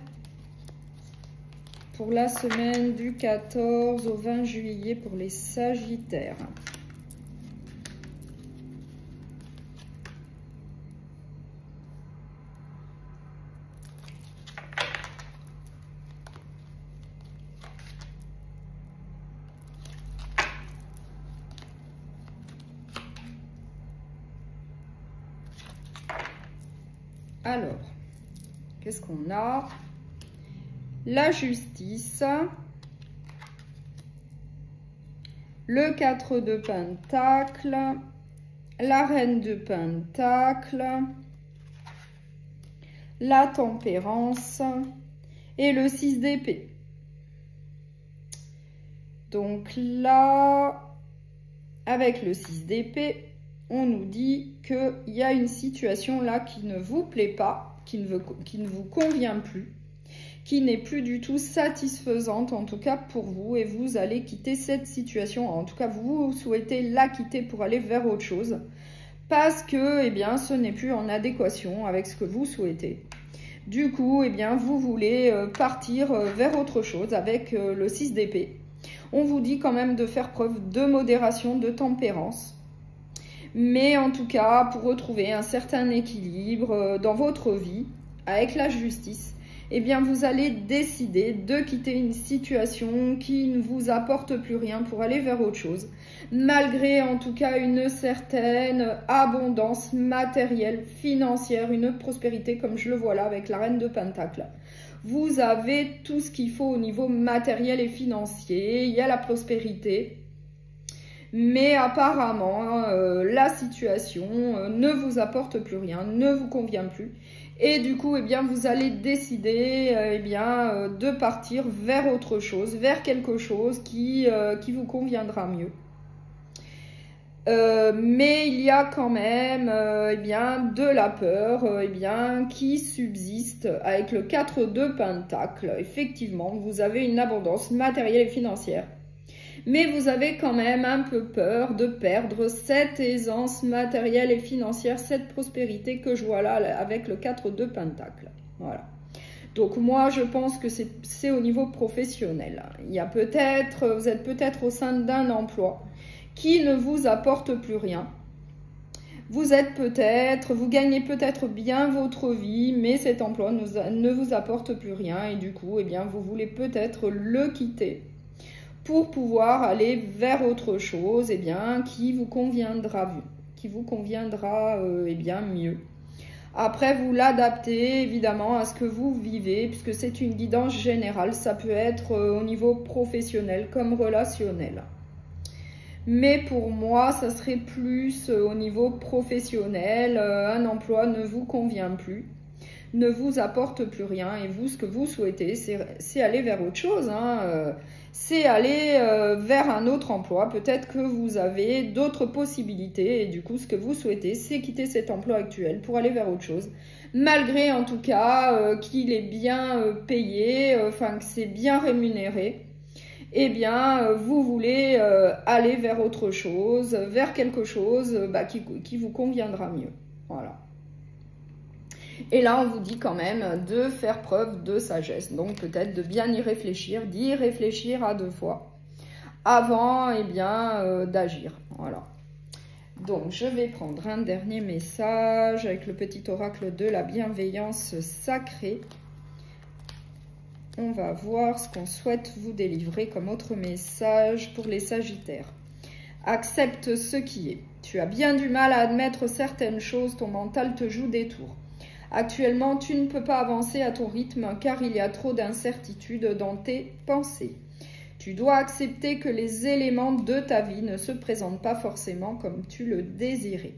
pour la semaine du 14 au 20 juillet, pour les Sagittaires. Alors, qu'est-ce qu'on a? La justice, le 4 de Pentacle, la reine de Pentacle, la tempérance et le 6 d'épée. Donc là, avec le 6 d'épée, on nous dit qu'il y a une situation là qui ne vous plaît pas, qui ne vous convient plus, qui n'est plus du tout satisfaisante, en tout cas pour vous, et vous allez quitter cette situation, en tout cas vous souhaitez la quitter pour aller vers autre chose, parce que, eh bien, ce n'est plus en adéquation avec ce que vous souhaitez. Du coup, eh bien, vous voulez partir vers autre chose avec le 6 d'épée. On vous dit quand même de faire preuve de modération, de tempérance. Mais en tout cas, pour retrouver un certain équilibre dans votre vie, avec la justice, eh bien, vous allez décider de quitter une situation qui ne vous apporte plus rien pour aller vers autre chose, malgré en tout cas une certaine abondance matérielle, financière, une prospérité comme je le vois là avec la reine de Pentacle. Vous avez tout ce qu'il faut au niveau matériel et financier, il y a la prospérité. Mais apparemment, la situation ne vous apporte plus rien, ne vous convient plus. Et du coup, eh bien, vous allez décider de partir vers autre chose, vers quelque chose qui vous conviendra mieux. Mais il y a quand même de la peur qui subsiste avec le 4 de Pentacle. Effectivement, vous avez une abondance matérielle et financière. Mais vous avez quand même un peu peur de perdre cette aisance matérielle et financière, cette prospérité que je vois là avec le 4 de Pentacle. Voilà. Donc moi, je pense que c'est au niveau professionnel. Il y a vous êtes peut-être au sein d'un emploi qui ne vous apporte plus rien. vous gagnez peut-être bien votre vie, mais cet emploi ne vous apporte plus rien et du coup, eh bien, vous voulez peut-être le quitter pour pouvoir aller vers autre chose, eh bien, qui vous conviendra eh bien, mieux. Après, vous l'adaptez évidemment à ce que vous vivez, puisque c'est une guidance générale. Ça peut être au niveau professionnel comme relationnel. Mais pour moi, ça serait plus au niveau professionnel. Un emploi ne vous convient plus, ne vous apporte plus rien. Et vous, ce que vous souhaitez, c'est aller vers autre chose. C'est aller vers un autre emploi. Peut-être que vous avez d'autres possibilités. Et du coup, ce que vous souhaitez, c'est quitter cet emploi actuel pour aller vers autre chose. Malgré, en tout cas, qu'il est bien payé, enfin que c'est bien rémunéré. Eh bien, vous voulez aller vers autre chose, vers quelque chose qui vous conviendra mieux. Voilà. Et là, on vous dit quand même de faire preuve de sagesse. Donc, peut-être de bien y réfléchir, d'y réfléchir à 2 fois avant, eh bien, d'agir. Voilà. Donc, je vais prendre un dernier message avec le petit oracle de la bienveillance sacrée. On va voir ce qu'on souhaite vous délivrer comme autre message pour les Sagittaires. Accepte ce qui est. Tu as bien du mal à admettre certaines choses, ton mental te joue des tours. Actuellement, tu ne peux pas avancer à ton rythme car il y a trop d'incertitudes dans tes pensées. Tu dois accepter que les éléments de ta vie ne se présentent pas forcément comme tu le désirais.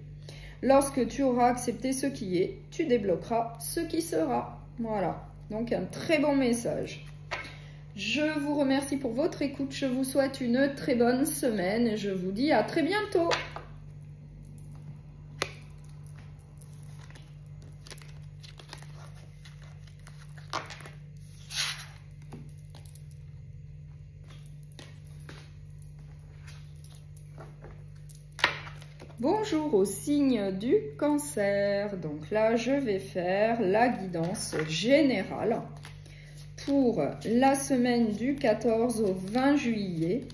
Lorsque tu auras accepté ce qui est, tu débloqueras ce qui sera. Voilà. Donc, un très bon message. Je vous remercie pour votre écoute. Je vous souhaite une très bonne semaine et je vous dis à très bientôt. Bonjour au signe du Cancer. Donc là, je vais faire la guidance générale pour la semaine du 14 au 20 juillet.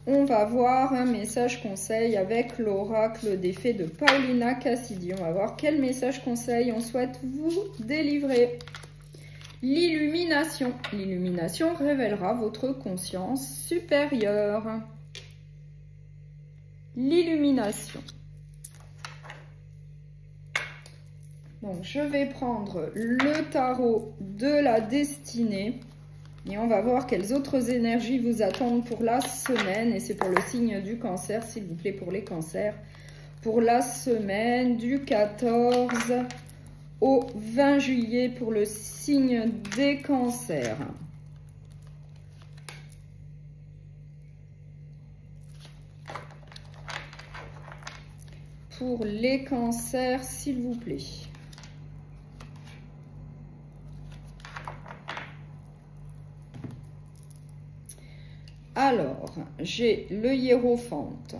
On va voir un message conseil avec l'oracle des fées de Paulina Cassidy. On va voir quel message conseil on souhaite vous délivrer. L'illumination. L'illumination révélera votre conscience supérieure. L'illumination. Donc, je vais prendre le tarot de la destinée et on va voir quelles autres énergies vous attendent pour la semaine. Et c'est pour le signe du Cancer, s'il vous plaît, pour les cancers. Pour la semaine du 14 au 20 juillet pour le signe des cancers. Pour les cancers, s'il vous plaît. Alors, j'ai le hiérophante,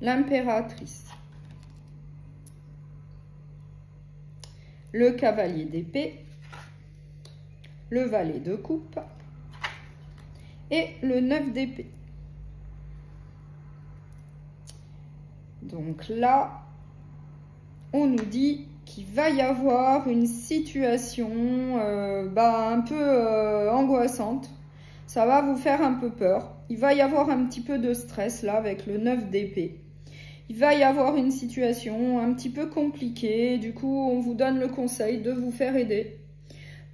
l'impératrice, le cavalier d'épée, le valet de coupe et le 9 d'épée. Donc là, on nous dit qu'il va y avoir une situation un peu angoissante. Ça va vous faire un peu peur. Il va y avoir un petit peu de stress là avec le 9 d'épée. Il va y avoir une situation un petit peu compliquée. Du coup, on vous donne le conseil de vous faire aider.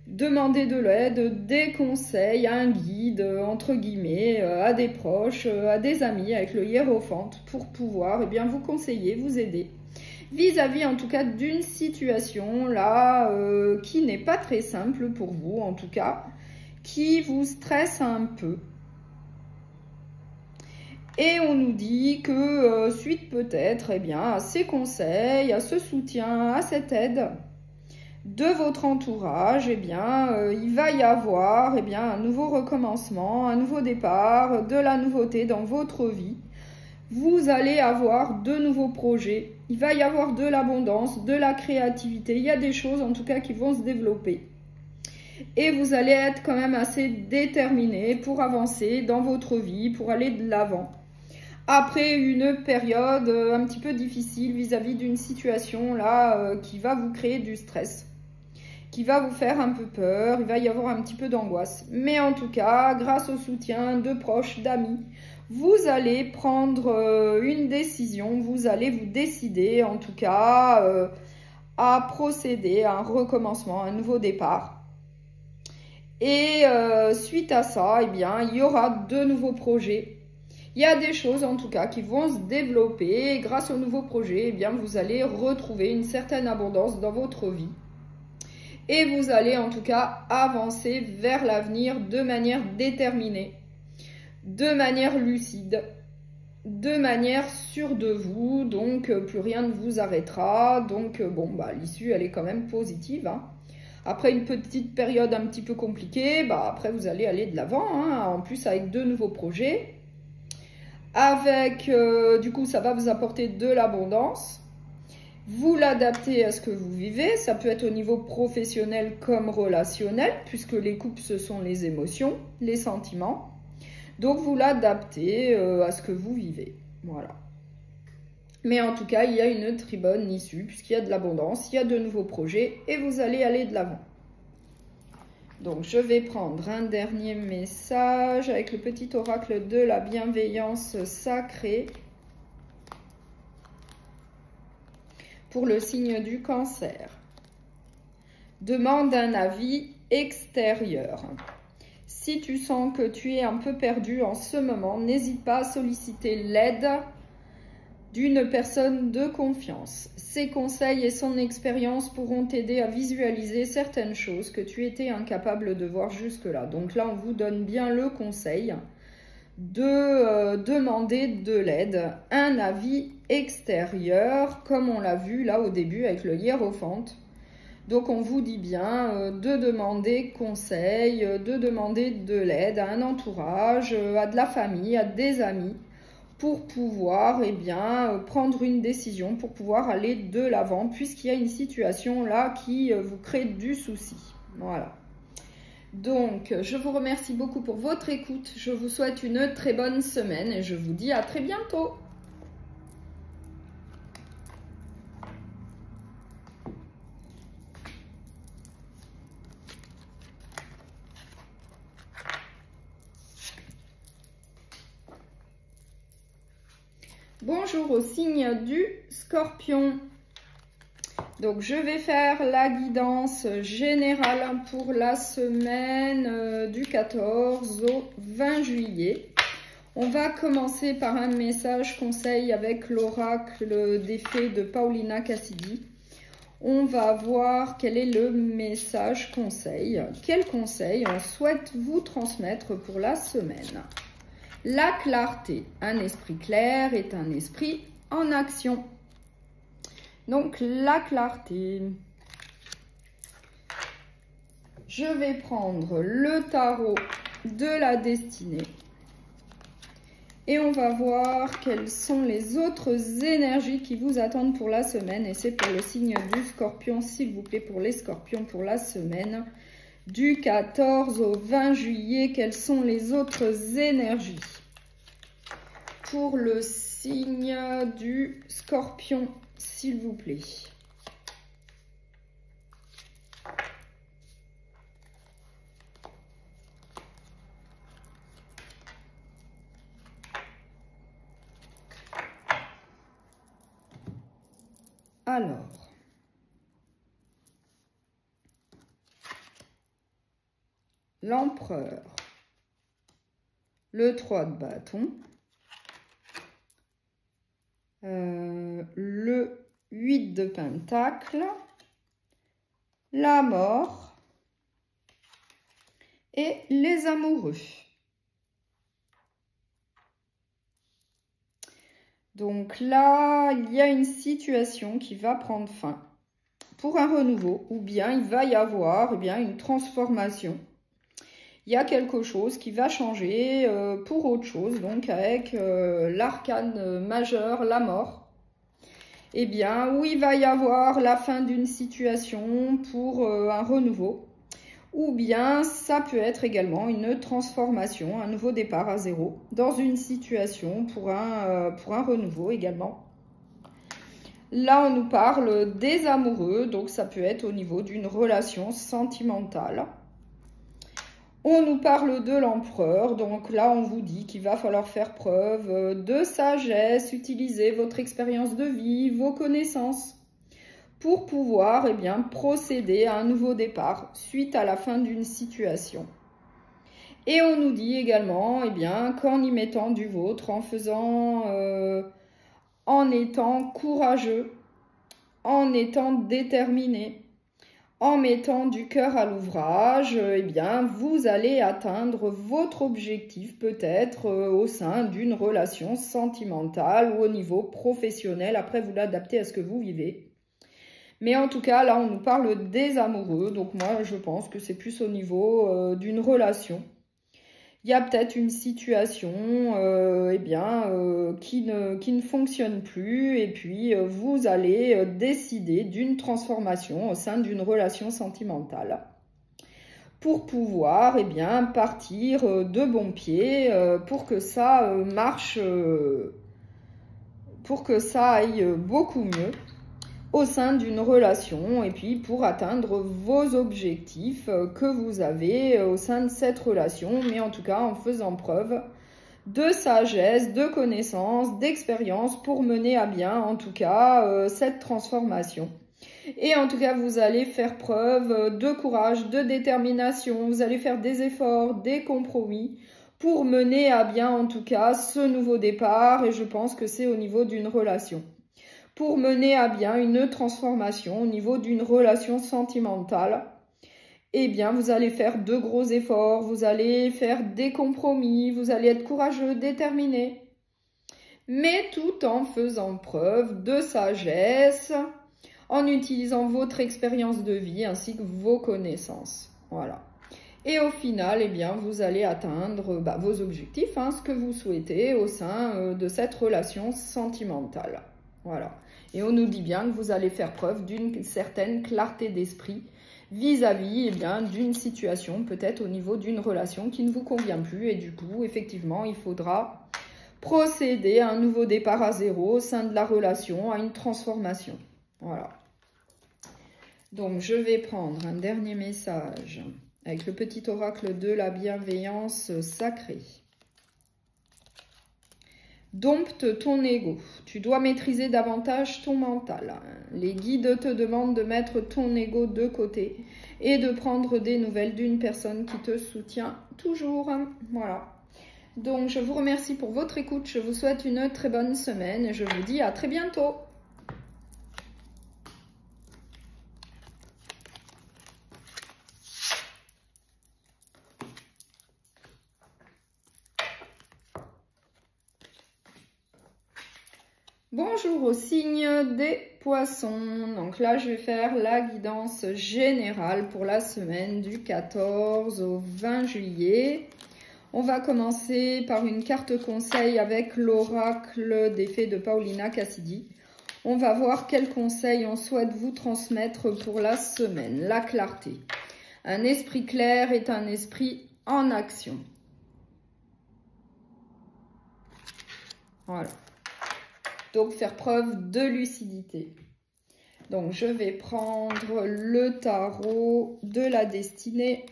Demandez de l'aide, des conseils, à un guide, entre guillemets, à des proches, à des amis avec le hiérophante pour pouvoir vous conseiller, vous aider. Vis-à-vis en tout cas d'une situation là qui n'est pas très simple pour vous en tout cas, qui vous stresse un peu. Et on nous dit que suite peut-être à ces conseils, à ce soutien, à cette aide de votre entourage, il va y avoir un nouveau recommencement, un nouveau départ, de la nouveauté dans votre vie. Vous allez avoir de nouveaux projets, il va y avoir de l'abondance, de la créativité, il y a des choses en tout cas qui vont se développer. Et vous allez être quand même assez déterminé pour avancer dans votre vie, pour aller de l'avant. après une période un petit peu difficile vis-à-vis d'une situation là qui va vous créer du stress, qui va vous faire un peu peur, il va y avoir un petit peu d'angoisse. Mais en tout cas, grâce au soutien de proches, d'amis, vous allez prendre une décision, vous allez vous décider en tout cas à procéder à un recommencement, un nouveau départ. Et suite à ça, eh bien, il y aura de nouveaux projets. Il y a des choses en tout cas qui vont se développer et grâce aux nouveaux projets, eh bien, vous allez retrouver une certaine abondance dans votre vie. Et vous allez en tout cas avancer vers l'avenir de manière déterminée, de manière lucide, de manière sûre de vous. Donc plus rien ne vous arrêtera. Donc bon, bah, l'issue elle est quand même positive, hein. Après une petite période un petit peu compliquée, bah, après vous allez aller de l'avant, hein, en plus avec de nouveaux projets. Avec, du coup, ça va vous apporter de l'abondance. Vous l'adaptez à ce que vous vivez. Ça peut être au niveau professionnel comme relationnel, puisque les couples, ce sont les émotions, les sentiments. Donc, vous l'adaptez à ce que vous vivez. Voilà. Mais en tout cas, il y a une très bonne issue, puisqu'il y a de l'abondance, il y a de nouveaux projets, et vous allez aller de l'avant. Donc, je vais prendre un dernier message avec le petit oracle de la bienveillance sacrée pour le signe du Cancer. Demande un avis extérieur. Si tu sens que tu es un peu perdu en ce moment, n'hésite pas à solliciter l'aide d'une personne de confiance. Ses conseils et son expérience pourront t'aider à visualiser certaines choses que tu étais incapable de voir jusque-là. Donc là, on vous donne bien le conseil de demander de l'aide, un avis extérieur, comme on l'a vu là au début avec le hiérophant. Donc on vous dit bien de demander conseil, de demander de l'aide à un entourage, à de la famille, à des amis, pour pouvoir prendre une décision, pour pouvoir aller de l'avant, puisqu'il y a une situation là qui vous crée du souci. Voilà. Donc, je vous remercie beaucoup pour votre écoute. Je vous souhaite une très bonne semaine et je vous dis à très bientôt. Bonjour au signe du Scorpion. Donc, je vais faire la guidance générale pour la semaine du 14 au 20 juillet. On va commencer par un message conseil avec l'oracle des fées de Paulina Cassidy. On va voir quel est le message conseil. Quel conseil on souhaite vous transmettre pour la semaine? La clarté. Un esprit clair est un esprit en action. Donc, la clarté. Je vais prendre le tarot de la destinée. Et on va voir quelles sont les autres énergies qui vous attendent pour la semaine. Et c'est pour le signe du Scorpion, s'il vous plaît, pour les Scorpions pour la semaine du 14 au 20 juillet. Quelles sont les autres énergies pour le signe du Scorpion, s'il vous plaît? Alors, l'empereur, le 3 de bâton, le 8 de pentacle, la mort et les amoureux. Donc là, il y a une situation qui va prendre fin pour un renouveau, ou bien il va y avoir une transformation. Il y a quelque chose qui va changer pour autre chose, donc avec l'arcane majeur, la mort. Eh bien, où il va y avoir la fin d'une situation pour un renouveau, ou bien ça peut être également une transformation, un nouveau départ à zéro dans une situation pour un renouveau également. Là, on nous parle des amoureux, donc ça peut être au niveau d'une relation sentimentale. On nous parle de l'empereur, donc là, on vous dit qu'il va falloir faire preuve de sagesse, utiliser votre expérience de vie, vos connaissances, pour pouvoir procéder à un nouveau départ suite à la fin d'une situation. Et on nous dit également qu'en y mettant du vôtre, en étant courageux, en étant déterminé, en mettant du cœur à l'ouvrage, vous allez atteindre votre objectif peut-être au sein d'une relation sentimentale ou au niveau professionnel. Après, vous l'adaptez à ce que vous vivez. Mais en tout cas, là, on nous parle des amoureux. Donc moi, je pense que c'est plus au niveau d'une relation. Il y a peut-être une situation qui ne fonctionne plus. Et puis, vous allez décider d'une transformation au sein d'une relation sentimentale. Pour pouvoir partir de bon pied, pour que ça marche, pour que ça aille beaucoup mieux au sein d'une relation et puis pour atteindre vos objectifs que vous avez au sein de cette relation, mais en tout cas en faisant preuve de sagesse, de connaissance, d'expérience pour mener à bien en tout cas cette transformation. Et en tout cas, vous allez faire preuve de courage, de détermination, vous allez faire des efforts, des compromis pour mener à bien en tout cas ce nouveau départ et je pense que c'est au niveau d'une relation. Pour mener à bien une transformation au niveau d'une relation sentimentale, vous allez faire de gros efforts, vous allez faire des compromis, vous allez être courageux, déterminé, mais tout en faisant preuve de sagesse, en utilisant votre expérience de vie ainsi que vos connaissances. Voilà. Et au final, vous allez atteindre vos objectifs, ce que vous souhaitez au sein de cette relation sentimentale. Voilà. Et on nous dit bien que vous allez faire preuve d'une certaine clarté d'esprit vis-à-vis d'une situation, peut-être au niveau d'une relation qui ne vous convient plus. Et du coup, effectivement, il faudra procéder à un nouveau départ à zéro au sein de la relation, à une transformation. Voilà. Donc, je vais prendre un dernier message avec le petit oracle de la bienveillance sacrée. Dompte ton ego. Tu dois maîtriser davantage ton mental. Les guides te demandent de mettre ton ego de côté et de prendre des nouvelles d'une personne qui te soutient toujours. Voilà. Donc, je vous remercie pour votre écoute. Je vous souhaite une très bonne semaine et je vous dis à très bientôt. Bonjour au signe des poissons. Donc là, je vais faire la guidance générale pour la semaine du 14 au 20 juillet. On va commencer par une carte conseil avec l'oracle des fées de Paulina Cassidy. On va voir quels conseils on souhaite vous transmettre pour la semaine. La clarté. Un esprit clair est un esprit en action. Voilà. Donc, faire preuve de lucidité. Donc, je vais prendre le tarot de la destinée.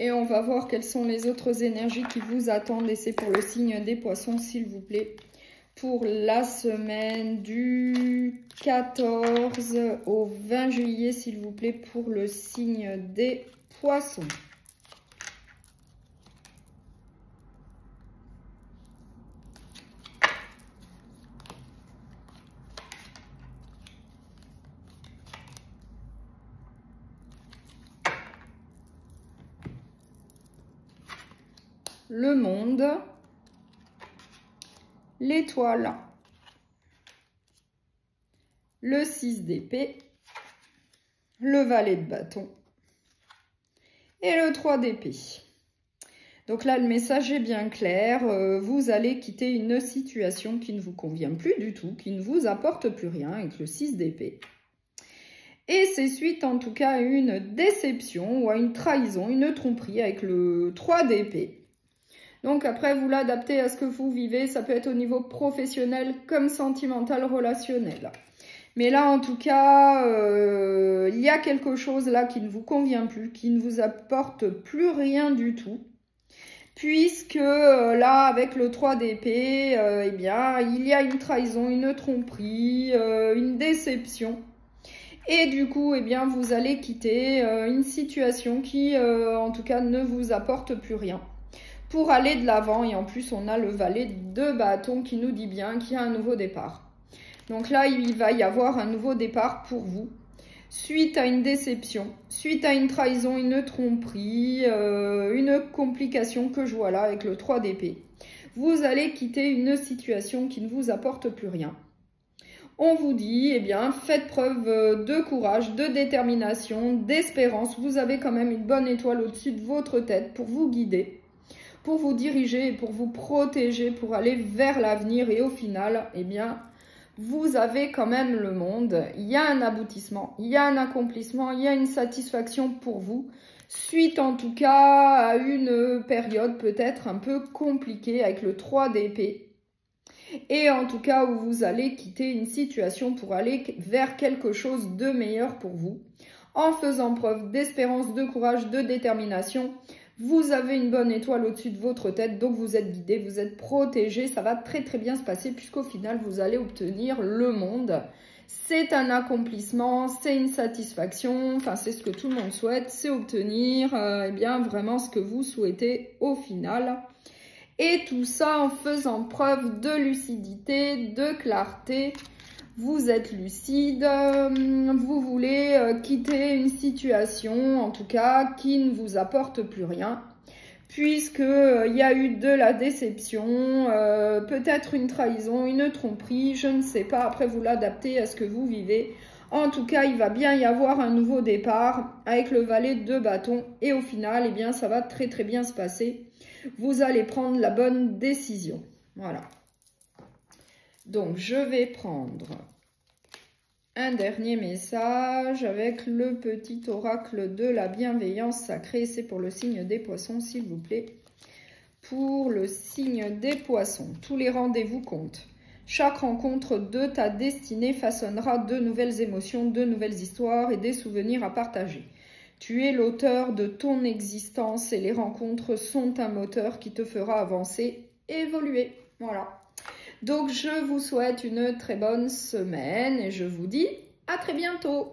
Et on va voir quelles sont les autres énergies qui vous attendent. Et c'est pour le signe des poissons, s'il vous plaît. Pour la semaine du 14 au 20 juillet, s'il vous plaît, pour le signe des poissons. Le monde, l'étoile, le 6 d'épée, le valet de bâton et le 3 d'épée. Donc là, le message est bien clair. Vous allez quitter une situation qui ne vous convient plus du tout, qui ne vous apporte plus rien avec le 6 d'épée. Et c'est suite en tout cas à une déception ou à une trahison, une tromperie avec le 3 d'épée. Donc après, vous l'adaptez à ce que vous vivez. Ça peut être au niveau professionnel comme sentimental, relationnel. Mais là, en tout cas, il y a quelque chose là qui ne vous convient plus, qui ne vous apporte plus rien du tout. Puisque là, avec le 3 d'épée, eh bien, il y a une trahison, une tromperie, une déception. Et du coup, eh bien, vous allez quitter une situation qui, en tout cas, ne vous apporte plus rien. Pour aller de l'avant, et en plus, on a le valet de bâton qui nous dit bien qu'il y a un nouveau départ. Donc là, il va y avoir un nouveau départ pour vous. Suite à une déception, suite à une trahison, une tromperie, une complication que je vois là avec le 3 d'épée. Vous allez quitter une situation qui ne vous apporte plus rien. On vous dit, eh bien, faites preuve de courage, de détermination, d'espérance. Vous avez quand même une bonne étoile au-dessus de votre tête pour vous guider, pour vous diriger et pour vous protéger, pour aller vers l'avenir. Et au final, eh bien, vous avez quand même le monde, il y a un aboutissement, il y a un accomplissement, il y a une satisfaction pour vous, suite en tout cas à une période peut-être un peu compliquée avec le 3 d'épée. Et en tout cas où vous allez quitter une situation pour aller vers quelque chose de meilleur pour vous, en faisant preuve d'espérance, de courage, de détermination. Vous avez une bonne étoile au-dessus de votre tête, donc vous êtes guidé, vous êtes protégé. Ça va très très bien se passer puisqu'au final, vous allez obtenir le monde. C'est un accomplissement, c'est une satisfaction, enfin c'est ce que tout le monde souhaite, c'est obtenir eh bien, vraiment ce que vous souhaitez au final. Et tout ça en faisant preuve de lucidité, de clarté. Vous êtes lucide, vous voulez quitter une situation, en tout cas, qui ne vous apporte plus rien, puisqu'il y a eu de la déception, peut-être une trahison, une tromperie, je ne sais pas, après vous l'adaptez à ce que vous vivez. En tout cas, il va bien y avoir un nouveau départ avec le valet de bâton, et au final, eh bien, ça va très très bien se passer. Vous allez prendre la bonne décision, voilà. Donc, je vais prendre un dernier message avec le petit oracle de la bienveillance sacrée. C'est pour le signe des poissons, s'il vous plaît. Pour le signe des poissons, tous les rendez-vous comptent. Chaque rencontre de ta destinée façonnera de nouvelles émotions, de nouvelles histoires et des souvenirs à partager. Tu es l'auteur de ton existence et les rencontres sont un moteur qui te fera avancer, évoluer. Voilà. Donc, je vous souhaite une très bonne semaine et je vous dis à très bientôt.